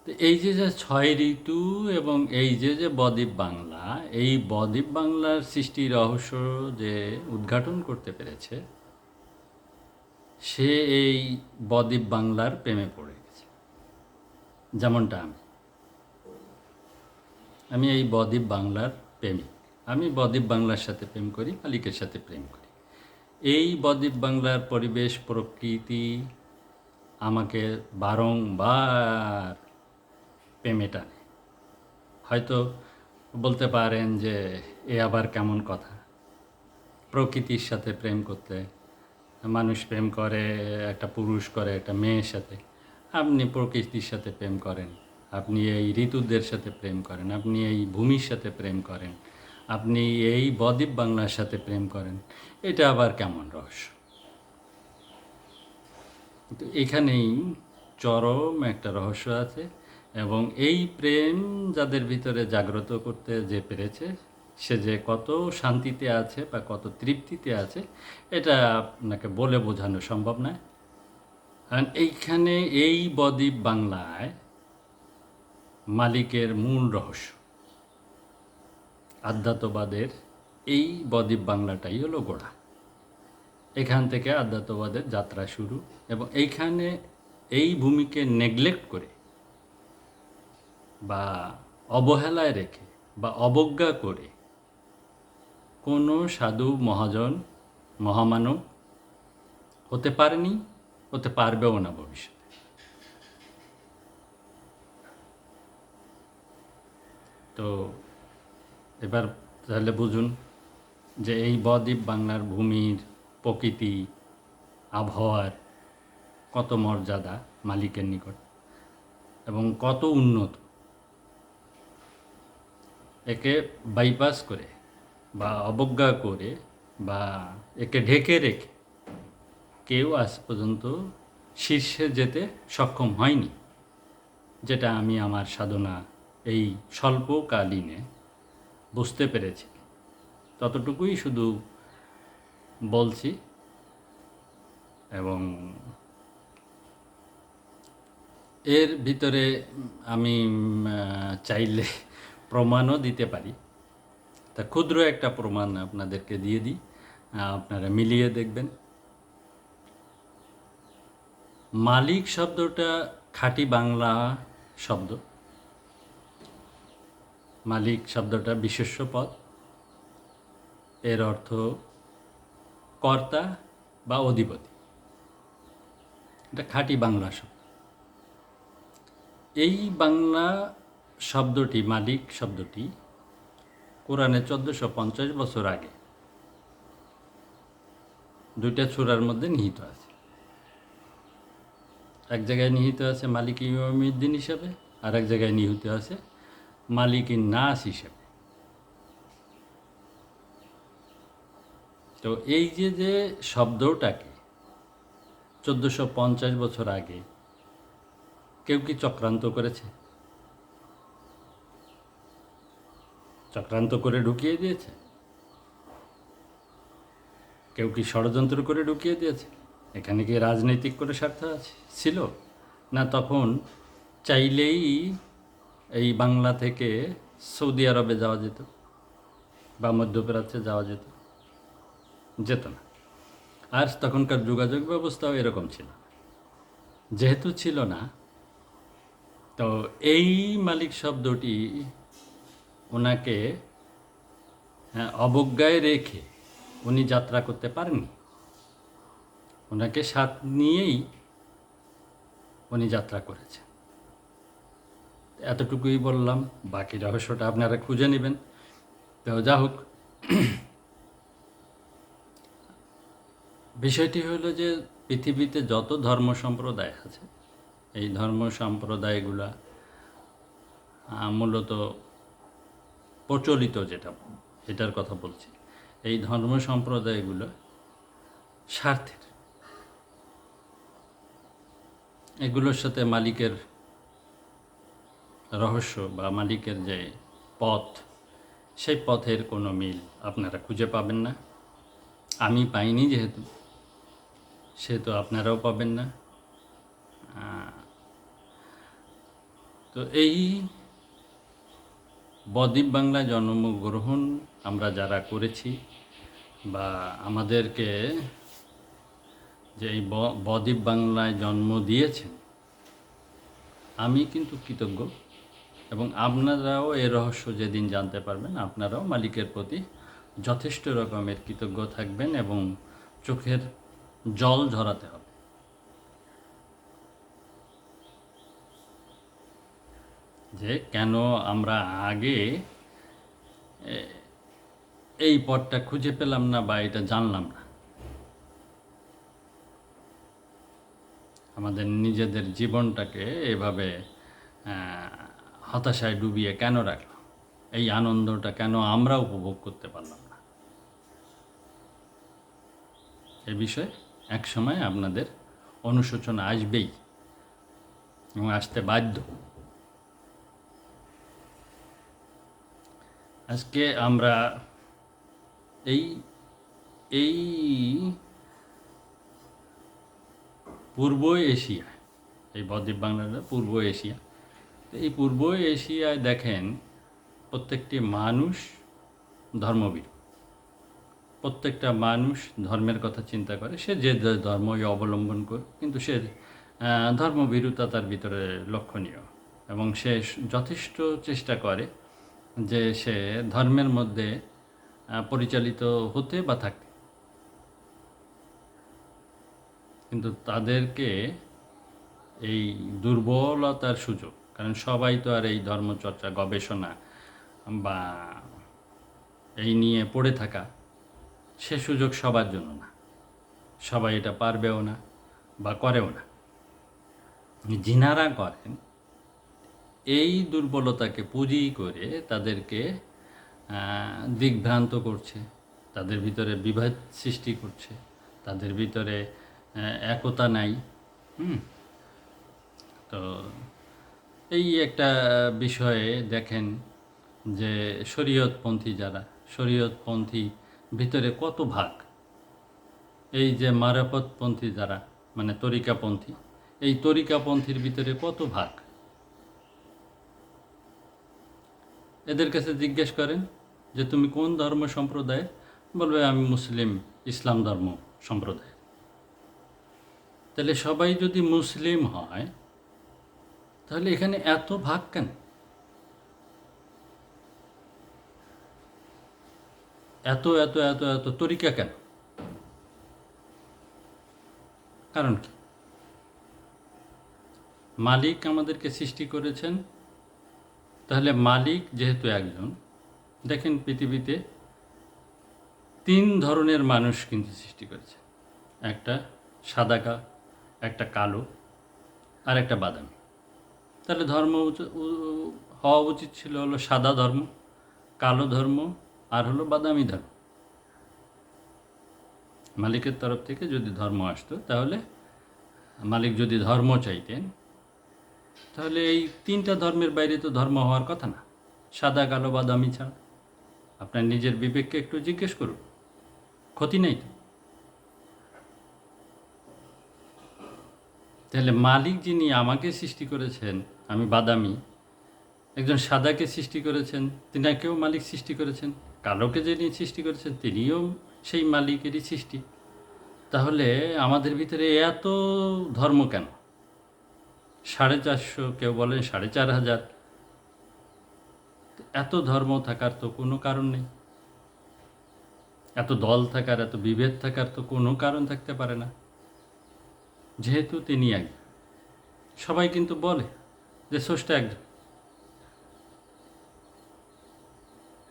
তো এই যে 6 ঋতু, এবং এই যে বদ্বীপ বাংলা, এই বদ্বীপ বাংলার সৃষ্টি রহস্য যে উদ্ঘাটন করতে পেরেছে, সে এই বদ্বীপ বাংলার প্রেমে পড়ে গেছে। যেমনটা আমি এই বদ্বীপ বাংলার প্রেমিক। আমি বদ্বীপ বাংলার সাথে প্রেম করি, মালিকের সাথে প্রেম করি। এই বদ্বীপ বাংলার পরিবেশ, প্রকৃতি আমাকে বারংবার প্রেমে টানে। হয়তো বলতে পারেন যে এ আবার কেমন কথা, প্রকৃতির সাথে প্রেম করতে মানুষ প্রেম করে, একটা পুরুষ করে একটা মেয়ের সাথে। আপনি প্রকৃতির সাথে প্রেম করেন, আপনি এই ঋতুদের সাথে প্রেম করেন, আপনি এই ভূমির সাথে প্রেম করেন, আপনি এই বদ্বীপ বাংলার সাথে প্রেম করেন, এটা আবার কেমন রহস্য? কিন্তু এখানেই চরম একটা রহস্য আছে, এবং এই প্রেম যাদের ভিতরে জাগ্রত করতে যে পেরেছে, সে যে কত শান্তিতে আছে বা কত তৃপ্তিতে আছে, এটা আপনাকে বলে বোঝানো সম্ভব নয়। কারণ এইখানে এই বদ্বীপ বাংলায় মালিকের মূল রহস্য, আধ্যাত্মবাদের এই বদ্বীপ বাংলাটাই হলো গোড়া। এখান থেকে আধ্যাত্মবাদের যাত্রা শুরু, এবং এইখানে এই ভূমিকে নেগলেক্ট করে, বা অবহেলায় রেখে, বা অবজ্ঞা করে কোনো সাধু মহাজন মহামানব হতে পারেনি, হতে পারবেও না ভবিষ্যতে। তো এবার তাহলে বুঝুন যে এই বদ্বীপ বাংলার ভূমির প্রকৃতি আবহাওয়ার কত মর্যাদা মালিকের নিকট এবং কত উন্নত। একে বাইপাস করে বা অবজ্ঞা করে বা একে ঢেকে রেখে কেউ আজ পর্যন্ত শীর্ষে যেতে সক্ষম হয়নি, যেটা আমি আমার সাধনা এই স্বল্পকালীনে বুঝতে পেরেছি। ততটুকুই শুধু বলছি এবং এর ভিতরে আমি চাইলে প্রমাণও দিতে পারি। তা ক্ষুদ্র একটা প্রমাণ আপনাদেরকে দিয়ে দিই, আপনারা মিলিয়ে দেখবেন। মালিক শব্দটা খাঁটি বাংলা শব্দ। মালিক শব্দটা বিশেষ্য পদ, এর অর্থ কর্তা বা অধিপতি। এটা খাঁটি বাংলা শব্দ। এই বাংলা শব্দটি, মালিক শব্দটি কোরআনে 1450 বছর আগে দুইটা সূরার মধ্যে নিহিত আছে। এক জায়গায় নিহিত আছে মালিক ইয়ৌমিদ্দিন হিসাবে, আর এক জায়গায় নিহিত আছে মালিকিন নাস হিসেবে। তো এই যে শব্দটাকে 1450 বছর আগে কেউ কি চক্রান্ত করেছে? চক্রান্ত করে ঢুকিয়ে দিয়েছে? কেউ কি ষড়যন্ত্র করে ঢুকিয়ে দিয়েছে? এখানে কি রাজনৈতিক করে স্বার্থ ছিল? না তখন চাইলেই এই বাংলা থেকে সৌদি আরবে যাওয়া যেত বা মধ্যপ্রাচ্যে যাওয়া যেত না। আর তখনকার যোগাযোগ ব্যবস্থাও এরকম ছিল। যেহেতু ছিল না, তো এই মালিক শব্দটি ওনাকে অবজ্ঞায় রেখে উনি যাত্রা করতে পারেননি। ওনাকে সাথ নিয়েই উনি যাত্রা করেছেন। এতটুকুই বললাম, বাকি রহস্যটা আপনারা খুঁজে নেবেন। তো যা হোক, বিষয়টি হলো যে পৃথিবীতে যত ধর্ম সম্প্রদায় আছে, এই ধর্ম সম্প্রদায়গুলা মূলত প্রচলিত এটার কথা বলছি, এই ধর্ম সম্প্রদায়গুলো স্বার্থের। এগুলোর সাথে মালিকের রহস্য বা মালিকের যে পথ, সেই পথের কোনো মিল আপনারা খুঁজে পাবেন না। আমি পাইনি সেহেতু আপনারাও পাবেন না। তো এই বদ্বীপ বাংলায় জন্মগ্রহণ আমরা যারা করেছি বা আমাদেরকে যে এই বদ্বীপ বাংলায় জন্ম দিয়েছেন, আমি কিন্তু কৃতজ্ঞ। এবং আপনারাও এর রহস্য যেদিন জানতে পারবেন, আপনারাও মালিকের প্রতি যথেষ্ট রকমের কৃতজ্ঞ থাকবেন এবং চোখের জল ঝরাতে হবে। যে কেন আমরা আগে এই পথটা খুঁজে পেলাম না বা এটা জানলাম না। আমাদের নিজেদের জীবনটাকে এভাবে হতাশায় ডুবিয়ে কেন রাখলাম? এই আনন্দটা কেন আমরা উপভোগ করতে পারলাম না? এ বিষয়ে একসময় আপনাদের অনুশোচনা আসবেই এবং আসতে বাধ্য। আজকে আমরা এই পূর্ব এশিয়া, এই বদ্বীপ বাংলাটা পূর্ব এশিয়া। এই পূর্ব এশিয়ায় দেখেন প্রত্যেকটি মানুষ ধর্মভীরু। প্রত্যেকটা মানুষ ধর্মের কথা চিন্তা করে, সে যে ধর্মই অবলম্বন করে, কিন্তু সে ধর্মভীরুতা তার ভিতরে লক্ষণীয় এবং সে যথেষ্ট চেষ্টা করে যে সে ধর্মের মধ্যে পরিচালিত হতে বা থাকতে। কিন্তু তাদেরকে এই দুর্বলতার সুযোগ, কারণ সবাই তো আর এই ধর্মচর্চা গবেষণা বা এই নিয়ে পড়ে থাকা সে সুযোগ সবার জন্য না, সবাই এটা পারবেও না বা করেও না। যিনারা করেন এই দুর্বলতাকে পুঁজি করে তাদেরকে দিগ্ভ্রান্ত করছে, তাদের ভিতরে বিভেদ সৃষ্টি করছে, তাদের ভিতরে একতা নাই। তো এই একটা বিষয়ে দেখেন যে শরীয়তপন্থী যারা, শরীয়তপন্থী ভিতরে কত ভাগ, এই যে মারাফতপন্থী যারা মানে তরিকাপন্থী, এই তরিকাপন্থীর ভিতরে কত ভাগ। এদের কাছে জিজ্ঞেস করেন যে তুমি কোন ধর্ম সম্প্রদায়, বলবে আমি মুসলিম ইসলাম ধর্ম সম্প্রদায়। তাহলে সবাই যদি মুসলিম হয় তাহলে এখানে এত ভাগ কেন? এত এত এত এত তরিকা কেন? কারণ কি? মালিক আমাদেরকে সৃষ্টি করেছেন, তাহলে মালিক যেহেতু একজন, দেখেন পৃথিবীতে 3 ধরনের মানুষ কিন্তু সৃষ্টি করেছে, একটা সাদা একটা কালো আর একটা বাদামি। তাহলে ধর্ম হওয়া উচিত ছিল হলো সাদা ধর্ম, কালো ধর্ম আর হলো বাদামি ধর্ম। মালিকের তরফ থেকে যদি ধর্ম আসতো, তাহলে মালিক যদি ধর্ম চাইতেন, তাহলে এই 3টা ধর্মের বাইরে তো ধর্ম হওয়ার কথা না, সাদা কালো বাদামি ছাড়া। আপনার নিজের বিবেককে একটু জিজ্ঞেস করুন, ক্ষতি নেই তো। তাহলে মালিক যিনি আমাকে সৃষ্টি করেছেন, আমি বাদামি, একজন সাদাকে সৃষ্টি করেছেন, তিনাকেও মালিক সৃষ্টি করেছেন, কালোকে যিনি সৃষ্টি করেছেন তিনিও সেই মালিকেরই সৃষ্টি। তাহলে আমাদের ভিতরে এত ধর্ম কেন? 450, কেউ বলেন 4500, এত ধর্ম থাকার তো কোনো কারণ নেই। এত দল থাকার, এত বিভেদ থাকার তো কোনো কারণ থাকতে পারে না, যেহেতু তিনি একজন। সবাই কিন্তু বলে যে স্রষ্টা একজন,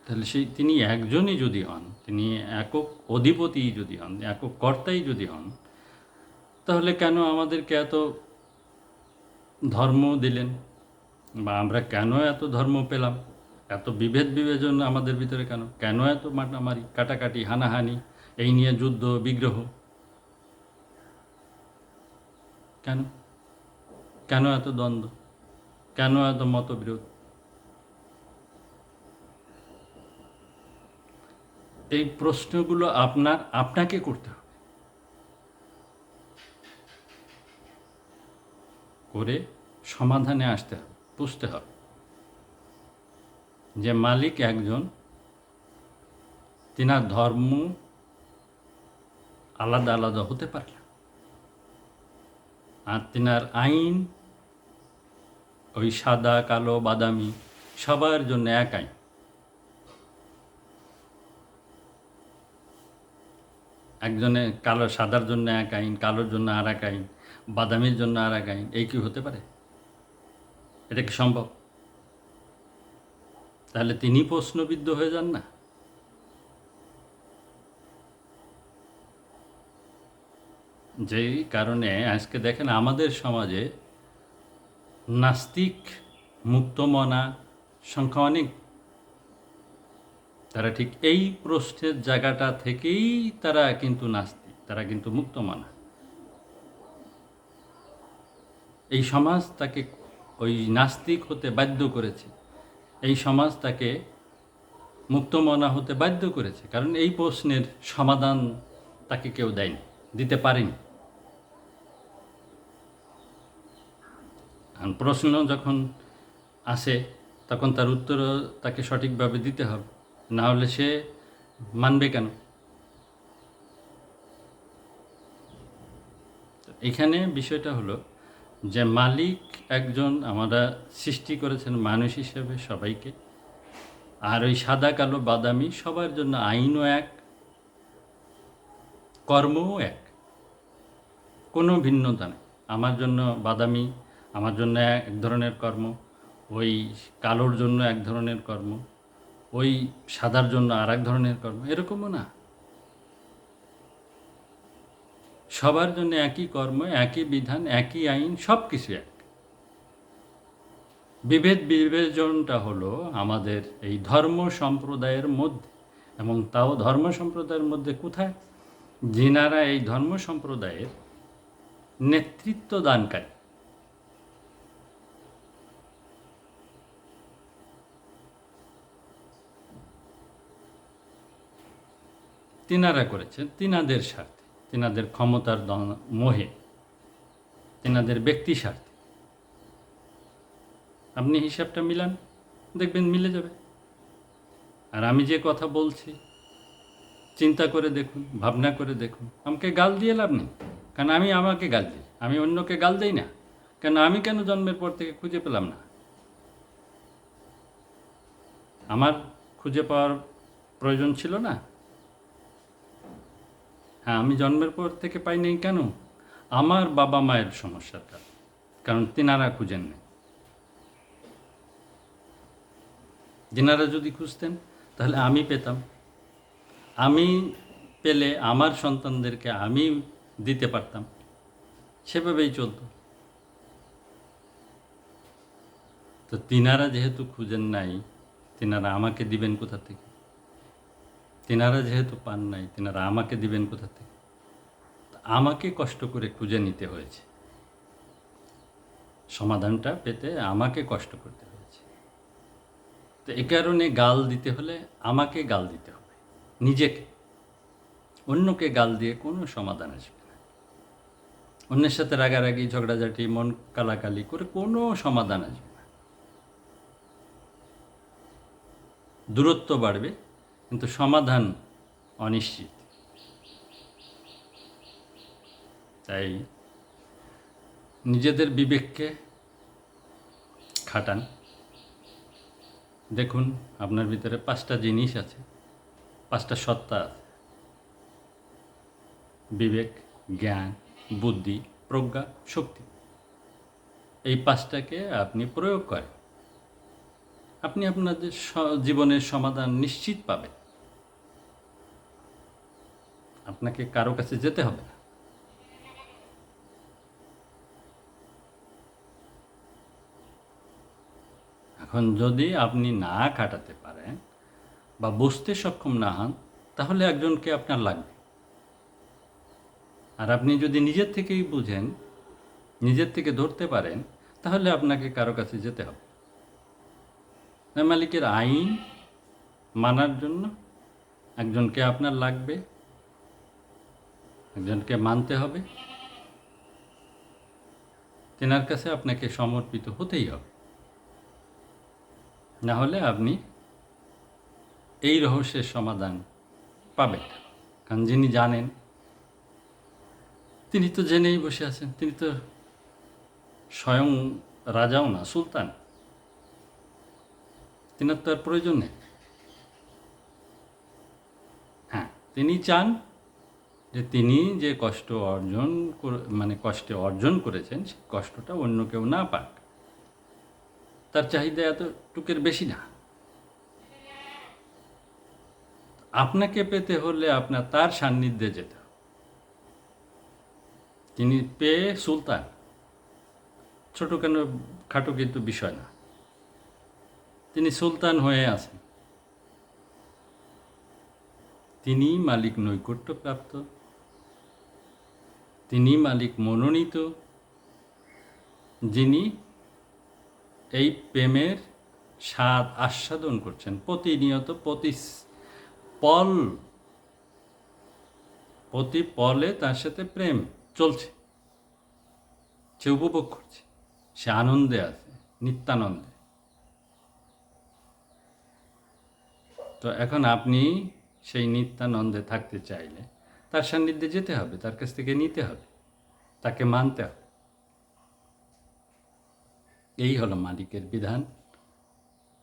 তাহলে তিনি একজনই যদি হন, তিনি একক অধিপতি যদি হন, একক কর্তাই যদি হন, তাহলে কেন আমাদেরকে এত ধর্ম দিলেন, বা আমরা কেন এত ধর্ম পেলাম? এত বিভেদ বিভাজন আমাদের ভিতরে কেন? কেন এত মারামারি, কাটাকাটি, হানাহানি, এই নিয়ে যুদ্ধ বিগ্রহ? কেন? কেন এত দ্বন্দ্ব? কেন এত মতবিরোধ? এই প্রশ্নগুলো আপনাকে করতে হবে, করে সমাধানে আসতে হবে, বুঝতে হবে যে মালিক একজন, তিনার ধর্ম আলাদা আলাদা হতে পারে না, আর তিনার আইন ওই সাদা কালো বাদামি সবার জন্য এক আইন। একজনের সাদার জন্য এক আইন, কালোর জন্য আর এক আইন, বাদামির জন্য আর এক আইন, এই কি হতে পারে? এটা কি সম্ভব? তাহলে তিনি প্রশ্নবিদ্ধ হয়ে যান না? যেই কারণে আজকে দেখেন আমাদের সমাজে নাস্তিক মুক্তমনা সংখ্যা অনেক। তারা ঠিক এই প্রশ্নের জায়গাটা থেকেই তারা কিন্তু নাস্তিক, তারা কিন্তু মুক্তমনা। এই সমাজ তাকে ওই নাস্তিক হতে বাধ্য করেছে, এই সমাজ তাকে মুক্তমনা হতে বাধ্য করেছে, কারণ এই প্রশ্নের সমাধান তাকে কেউ দেয়নি, দিতে পারেনি। আর প্রশ্ন যখন আসে তখন তার উত্তরও তাকে সঠিকভাবে দিতে হবে, না হলে সে মানবে কেন? এখানে বিষয়টা হলো যে মালিক একজন, আমরা সৃষ্টি করেছেন মানুষ হিসেবে সবাইকে, আর ওই সাদা কালো বাদামি সবার জন্য আইনও এক, কর্মও এক, কোনো ভিন্নতা নেই। আমার জন্য বাদামি আমার জন্য এক ধরনের কর্ম, ওই কালোর জন্য এক ধরনের কর্ম, ওই সাদার জন্য আর এক ধরনের কর্ম, এরকমও না। সবার জন্য একই কর্ম, একই বিধান, একই আইন, সব কিছু এক। বিভেদ বিবেচনটা হলো আমাদের এই ধর্ম সম্প্রদায়ের মধ্যে, এবং তাও ধর্ম সম্প্রদায়ের মধ্যে কোথায়? যিনারা এই ধর্ম সম্প্রদায়ের নেতৃত্ব দানকারী, তিনারা করেছেন তিনাদের স্বার্থে, তিনাদের ক্ষমতার মোহে, তিনাদের ব্যক্তি স্বার্থে। আপনি হিসাবটা মিলান, দেখবেন মিলে যাবে। আর আমি যে কথা বলছি চিন্তা করে দেখুন, ভাবনা করে দেখুন। আমাকে গাল দিয়ে লাভ নেই, কারণ আমি আমাকে গাল দিই, আমি অন্যকে গাল দেই না। কেন? আমি কেন জন্মের পর থেকে খুঁজে পেলাম না? আমার খুঁজে পাওয়ার প্রয়োজন ছিল না? হ্যাঁ, আমি জন্মের পর থেকে পাইনি কেন? আমার বাবা মায়ের সমস্যাটা, কারণ তিনারা খুঁজেন নেই। যিনারা যদি খুঁজতেন তাহলে আমি পেতাম, আমি পেলে আমার সন্তানদেরকে আমি দিতে পারতাম, সেভাবেই চলত। তো তিনারা যেহেতু খুঁজেন নাই, তিনারা আমাকে দিবেন কোথা থেকে? তিনারা যেহেতু পান নাই, তিনারা আমাকে দিবেন কোথা থেকে? আমাকে কষ্ট করে খুঁজে নিতে হয়েছে, সমাধানটা পেতে আমাকে কষ্ট করতে হয়েছে। তো এ কারণে গাল দিতে হলে আমাকে গাল দিতে হবে, নিজেকে। অন্যকে গাল দিয়ে কোনো সমাধান আসবে না। অন্যের সাথে রাগারাগি, ঝগড়াঝাটি, মন কালাকালি করে কোনো সমাধান আসবে না। দূরত্ব বাড়বে, কিন্তু সমাধান অনিশ্চিত। তাই নিজেদের বিবেককে খাটান। দেখুন আপনার ভিতরে 5টা জিনিস আছে, 5টা সত্তা আছে: বিবেক, জ্ঞান, বুদ্ধি, প্রজ্ঞা, শক্তি। এই 5টাকে আপনি প্রয়োগ করেন, আপনি আপনাদের জীবনের সমাধান নিশ্চিত পাবেন। আপনাকে কারো কাছে যেতে হবে না। এখন যদি আপনি না খাটাতে পারেন বা বুঝতে সক্ষম না হন, তাহলে একজনকে আপনার লাগবে। আর আপনি যদি নিজের থেকেই বুঝেন, নিজের থেকে ধরতে পারেন, তাহলে আপনাকে কারো কাছে যেতে হবে। মালিকের আইন মানার জন্য একজনকে আপনার লাগবে, একজনকে মানতে হবে, তেনার কাছে আপনাকে সমর্পিত হতেই হবে। না হলে আপনি এই রহস্যের সমাধান পাবেন। কারণ যিনি জানেন, তিনি তো জেনেই বসে আছেন। তিনি তো স্বয়ং রাজাও না, সুলতান। তিনার তো আর প্রয়োজন নেই। হ্যাঁ, তিনি চান যে তিনি যে কষ্ট কষ্টে অর্জন করেছেন, সেই কষ্টটা অন্য কেউ না পাক। তার চাহিদা এতটুকের বেশি না। আপনাকে পেতে হলে আপনার তার সান্নিধ্যে যেতে হবে। তিনি পেয়ে সুলতান, ছোট কেন খাটো কিন্তু বিষয় না, তিনি সুলতান হয়ে আছেন। তিনি মালিক নৈকট্যপ্রাপ্ত, তিনি মালিক মনোনীত, যিনি এই প্রেমের স্বাদ আস্বাদন করছেন প্রতিনিয়ত, প্রতি পলে তার সাথে প্রেম চলছে, সে উপভোগ করছে, সে আনন্দে আছে, নিত্যানন্দে। তো এখন আপনি সেই নিত্যানন্দে থাকতে চাইলে তার সান্নিধ্যে যেতে হবে, তার কাছ থেকে নিতে হবে, তাকে মানতে হবে। এই হলো মালিকের বিধান,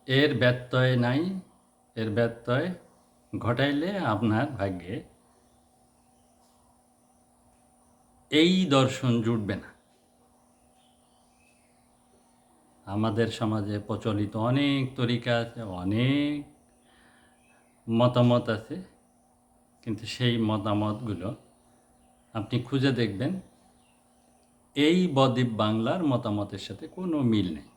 এর ব্যত্যয় নাই, এর ব্যত্যয় ঘটাইলে আপনার ভাগ্যে এই দর্শন জুটবে না। আমাদের সমাজে প্রচলিত অনেক তরিকা আছে, অনেক মতামত আছে, কিন্তু সেই মতামতগুলো আপনি খুঁজে দেখবেন এই বদ্বীপ বাংলার মতামতের সাথে কোনো মিল নেই।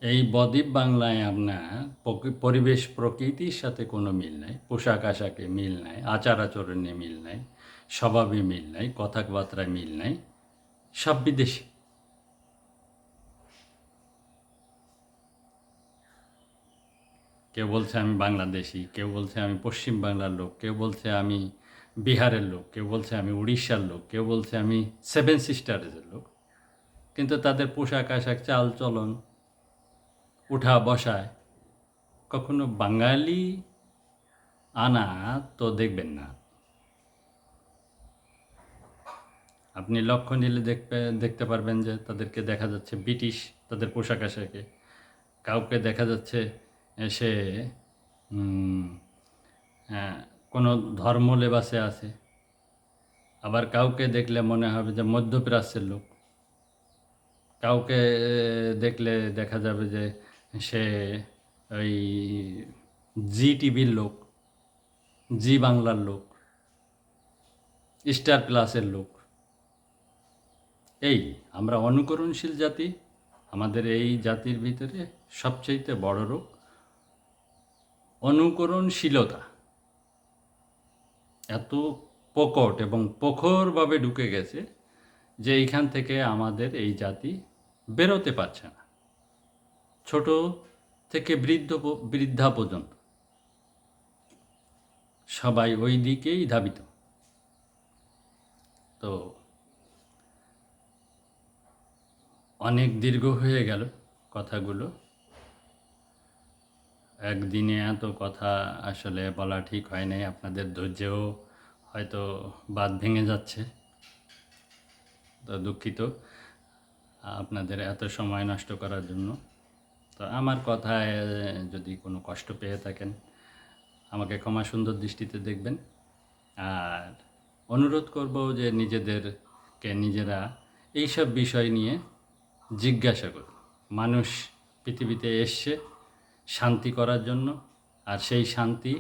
এই বদ্বীপ বাংলায় আপনার পরিবেশ প্রকৃতির সাথে কোনো মিল নাই, পোশাক আশাকে মিল নাই, আচার আচরণে মিল নাই, স্বভাবে মিল নাই, কথাবার্তায় মিল নাই, সব বিদেশি। কেউ বলছে আমি বাংলাদেশি, কেউ বলছে আমি পশ্চিম বাংলার লোক, কেউ বলছে আমি বিহারের লোক, কেউ বলছে আমি উড়িষ্যার লোক, কেউ বলছে আমি সেভেন সিস্টার্সের লোক, কিন্তু তাদের পোশাক আশাক চাল চলন উঠা বসায় কখনো বাঙালি আনা তো দেখবেন না। আপনি লক্ষ্য নিলে দেখতে পারবেন যে তাদেরকে দেখা যাচ্ছে ব্রিটিশ তাদের পোশাক আশাকে, কাউকে দেখা যাচ্ছে সে কোনো ধর্ম লেবাসে আছে, আবার কাউকে দেখলে মনে হবে যে মধ্যপ্রাচ্যের লোক, কাউকে দেখলে দেখা যাবে যে সে ওই জি টিভির লোক, জি বাংলার লোক, স্টার প্লাসের লোক। এই আমরা অনুকরণশীল জাতি। আমাদের এই জাতির ভিতরে সবচেয়ে বড় রোগ অনুকরণশীলতা। এত প্রকট এবং প্রখরভাবে ঢুকে গেছে যে এইখান থেকে আমাদের এই জাতি বেরোতে পারছে না, ছোট থেকে বৃদ্ধা পর্যন্ত সবাই ওই দিকেই ধাবিত। তো অনেক দীর্ঘ হয়ে গেল কথাগুলো, একদিনে এত কথা আসলে বলা ঠিক হয় নাই, আপনাদের ধৈর্যও হয়তো বাঁধ ভেঙে যাচ্ছে, তো দুঃখিত আপনাদের এত সময় নষ্ট করার জন্য। তো আমার কথায় যদি কোনো কষ্ট পেয়ে থাকেন আমাকে ক্ষমা সুন্দর দৃষ্টিতে দেখবেন, আর অনুরোধ করব যে নিজেদেরকে নিজেরা এইসব বিষয় নিয়ে জিজ্ঞাসা করুন। মানুষ পৃথিবীতে এসছে শান্তি করার জন্য, আর সেই শান্তি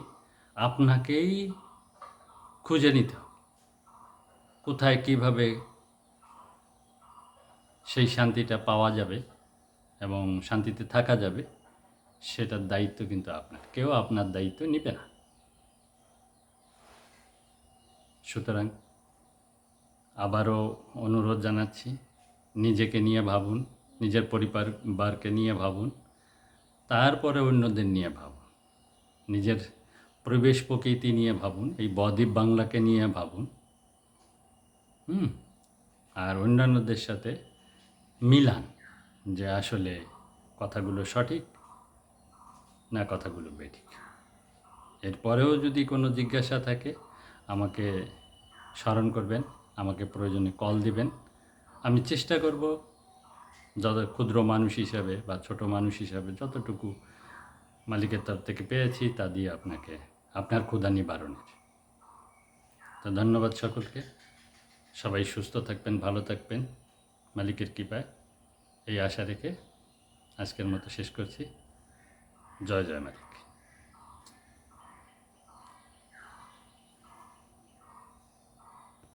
আপনাকেই খুঁজে নিতে হবে। কোথায় কিভাবে সেই শান্তিটা পাওয়া যাবে এবং শান্তিতে থাকা যাবে সেটার দায়িত্ব কিন্তু আপনার, কেউ আপনার দায়িত্ব নেবে না। সুতরাং আবারও অনুরোধ জানাচ্ছি, নিজেকে নিয়ে ভাবুন, নিজের পরিবারকে নিয়ে ভাবুন, তারপরে অন্যদের নিয়ে ভাবুন, নিজের পরিবেশ প্রকৃতি নিয়ে ভাবুন, এই বদ্বীপ বাংলাকে নিয়ে ভাবুন, আর অন্যান্যদের সাথে মিলান যে আসলে কথাগুলো সঠিক না কথাগুলো বেঠিক। এরপরেও যদি কোনো জিজ্ঞাসা থাকে আমাকে স্মরণ করবেন, আমাকে প্রয়োজনে কল দিবেন। আমি চেষ্টা করব যত ক্ষুদ্র মানুষ হিসাবে বা ছোট মানুষ হিসাবে যতটুকু মালিকের তরফ থেকে পেয়েছি তা দিয়ে আপনাকে আপনার ক্ষুধা নিবারণের। তো ধন্যবাদ সকলকে, সবাই সুস্থ থাকবেন, ভালো থাকবেন মালিকের কৃপায়, এই আশা রেখে আজকের মতো শেষ করছি। জয় জয় মালিক।